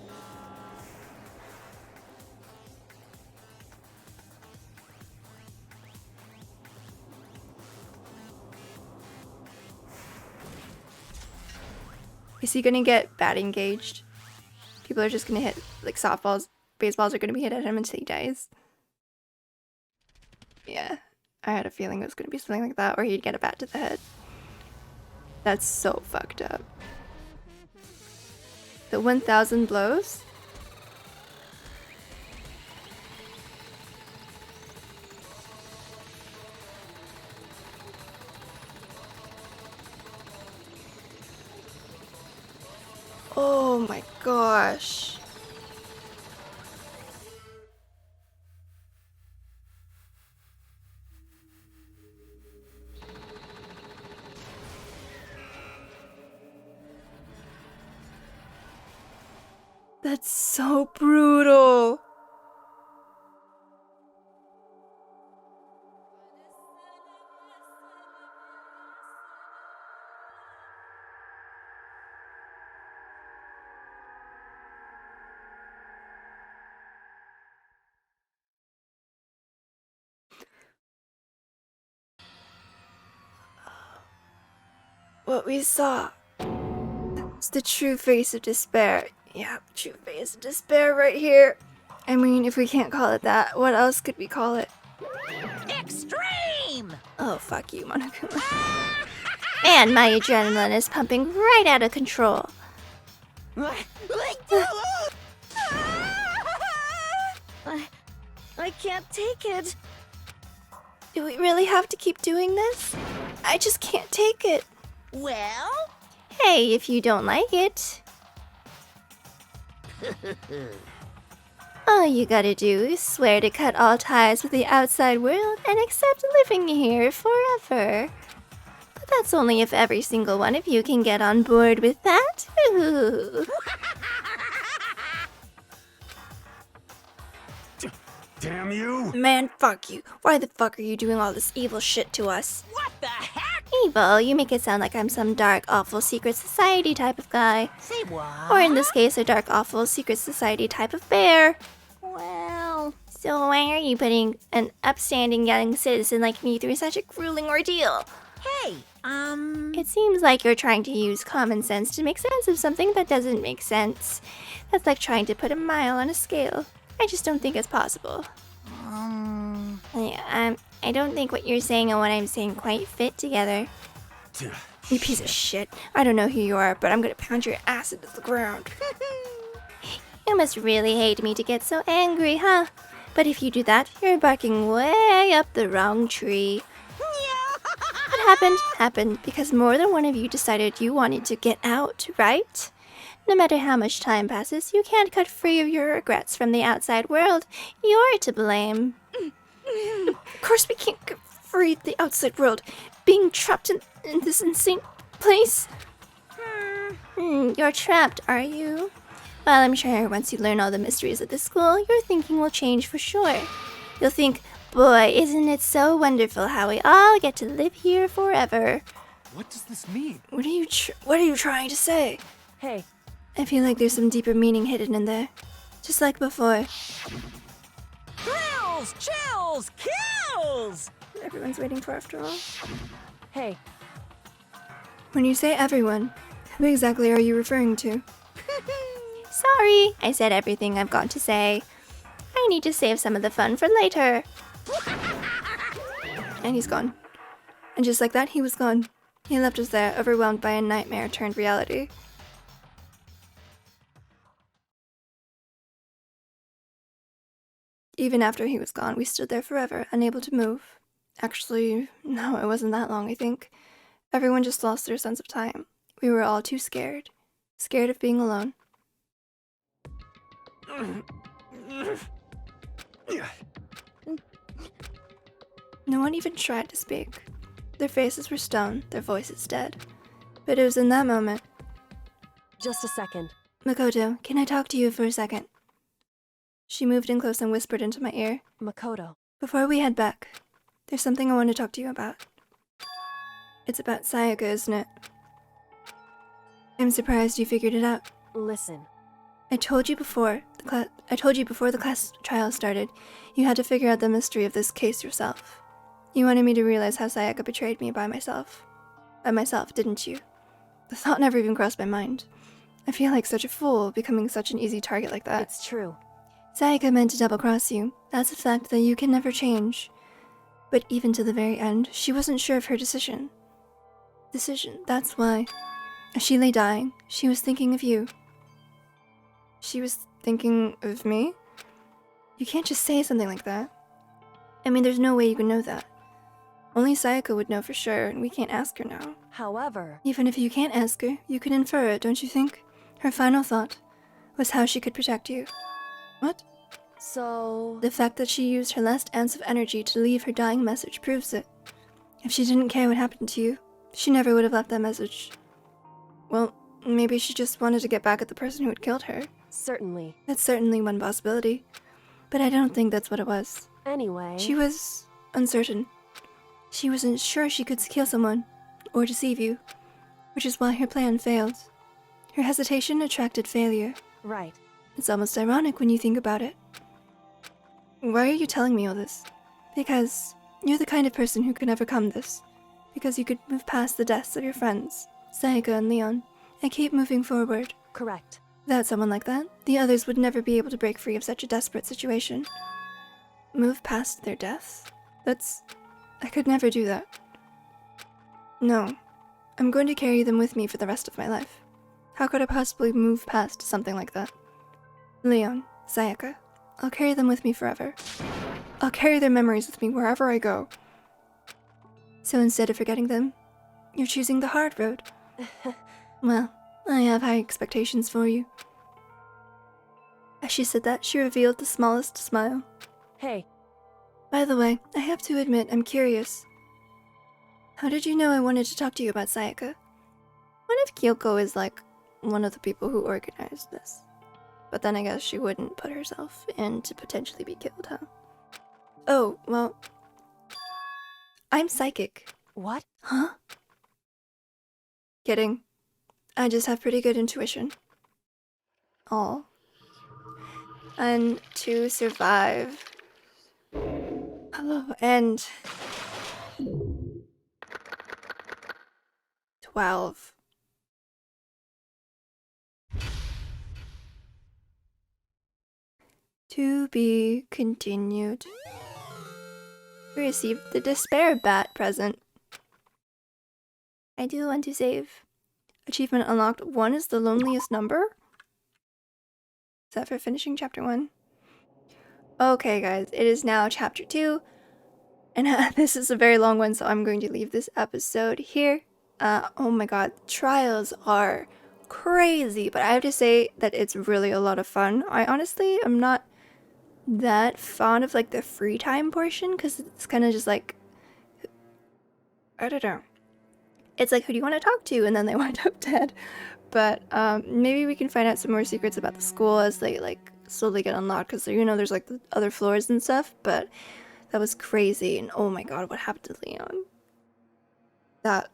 Is he gonna get batting gauged? People are just gonna hit, softballs, baseballs are gonna be hit at him until he dies. Yeah, I had a feeling it was gonna be something like that, or he'd get a bat to the head. That's so fucked up. The 1,000 blows? Oh my gosh. That's so brutal. What we saw. It's the true face of despair. Yeah, true face of despair right here. I mean, if we can't call it that, what else could we call it? Extreme! Oh, fuck you, Monokuma. Man, my adrenaline is pumping right out of control. I can't take it. Do we really have to keep doing this? I just can't take it. Well? Hey, if you don't like it. All you gotta do is swear to cut all ties with the outside world and accept living here forever. But that's only if every single one of you can get on board with that. Ooh. Damn you! Man, fuck you. Why the fuck are you doing all this evil shit to us? What the heck? Evil? You make it sound like I'm some dark, awful secret society type of guy. Say what? Or in this case, a dark, awful secret society type of bear. Well... So why are you putting an upstanding young citizen like me through such a grueling ordeal? Hey, It seems like you're trying to use common sense to make sense of something that doesn't make sense. That's like trying to put a mile on a scale. I just don't think it's possible. Yeah, I don't think what you're saying and what I'm saying quite fit together. You piece of shit. I don't know who you are, but I'm gonna pound your ass into the ground. You must really hate me to get so angry, huh? But if you do that, you're barking way up the wrong tree. What happened because more than one of you decided you wanted to get out, right? No matter how much time passes, you can't cut free of your regrets from the outside world. You're to blame. Of course we can't get free of the outside world. Being trapped in this insane place. You're trapped, are you? Well, I'm sure once you learn all the mysteries of the school, your thinking will change for sure. You'll think, boy, isn't it so wonderful how we all get to live here forever. What does this mean? What are you trying to say? Hey. I feel like there's some deeper meaning hidden in there. Just like before. Thrills, chills, kills! Everyone's waiting for after all. Hey. When you say everyone, who exactly are you referring to? Sorry, I said everything I've got to say. I need to save some of the fun for later. And he's gone. And just like that, he was gone. He left us there, overwhelmed by a nightmare turned reality. Even after he was gone, we stood there forever, unable to move. Actually, no, it wasn't that long, I think. Everyone just lost their sense of time. We were all too scared. Scared of being alone. No one even tried to speak. Their faces were stone, their voices dead. But it was in that moment. Just a second. Makoto, can I talk to you for a second? She moved in close and whispered into my ear. Makoto. Before we head back, there's something I want to talk to you about. It's about Sayaka, isn't it? I'm surprised you figured it out. Listen. I told you before the class trial started, you had to figure out the mystery of this case yourself. You wanted me to realize how Sayaka betrayed me by myself. By myself, didn't you? The thought never even crossed my mind. I feel like such a fool, becoming such an easy target like that. It's true. Sayaka meant to double-cross you. That's a fact that you can never change. But even to the very end, she wasn't sure of her decision. That's why. As she lay dying, she was thinking of you. She was thinking of me? You can't just say something like that. I mean, there's no way you can know that. Only Sayaka would know for sure, and we can't ask her now. However... Even if you can't ask her, you can infer it, don't you think? Her final thought was how she could protect you. What? So... The fact that she used her last ounce of energy to leave her dying message proves it. If she didn't care what happened to you, she never would have left that message. Well, maybe she just wanted to get back at the person who had killed her. Certainly. That's certainly one possibility. But I don't think that's what it was. Anyway... She was uncertain. She wasn't sure she could kill someone, or deceive you, which is why her plan failed. Her hesitation attracted failure. Right. It's almost ironic when you think about it. Why are you telling me all this? Because you're the kind of person who could overcome this. Because you could move past the deaths of your friends, Sayaka and Leon, and keep moving forward. Correct. Without someone like that, the others would never be able to break free of such a desperate situation. Move past their deaths? I could never do that. No. I'm going to carry them with me for the rest of my life. How could I possibly move past something like that? Leon, Sayaka, I'll carry them with me forever. I'll carry their memories with me wherever I go. So instead of forgetting them, you're choosing the hard road. Well, I have high expectations for you. As she said that, she revealed the smallest smile. Hey. By the way, I have to admit, I'm curious. How did you know I wanted to talk to you about Sayaka? What if Kyoko is like one of the people who organized this? But then I guess she wouldn't put herself in to potentially be killed, huh? Oh, well... I'm psychic. What? Huh? Kidding. I just have pretty good intuition. All. And to survive... Oh, and... 12. To be continued. We received the Despair Bat present. I do want to save. Achievement unlocked. 1 is the loneliest number? Is that for finishing chapter 1? Okay, guys, it is now chapter 2. And this is a very long one, so I'm going to leave this episode here. Oh my god, trials are crazy, but I have to say that it's really a lot of fun. I honestly am not that fond of like the free time portion, because it's kind of just like, I don't know. It's like, who do you want to talk to? And then they wind up dead. But maybe we can find out some more secrets about the school as they like slowly get unlocked, because you know there's like the other floors and stuff. But that was crazy, and oh my god, what happened to Leon? That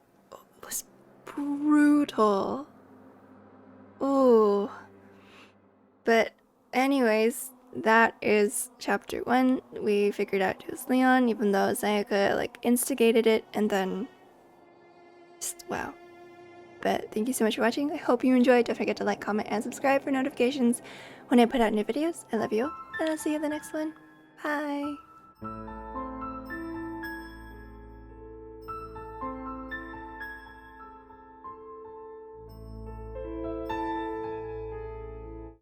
was brutal. Oh. But anyways, that is chapter 1. We figured out it was Leon, even though Sayaka like instigated it, and then just wow. But thank you so much for watching. I hope you enjoyed. Don't forget to like, comment, and subscribe for notifications when I put out new videos. I love you all, and I'll see you in the next one. Bye.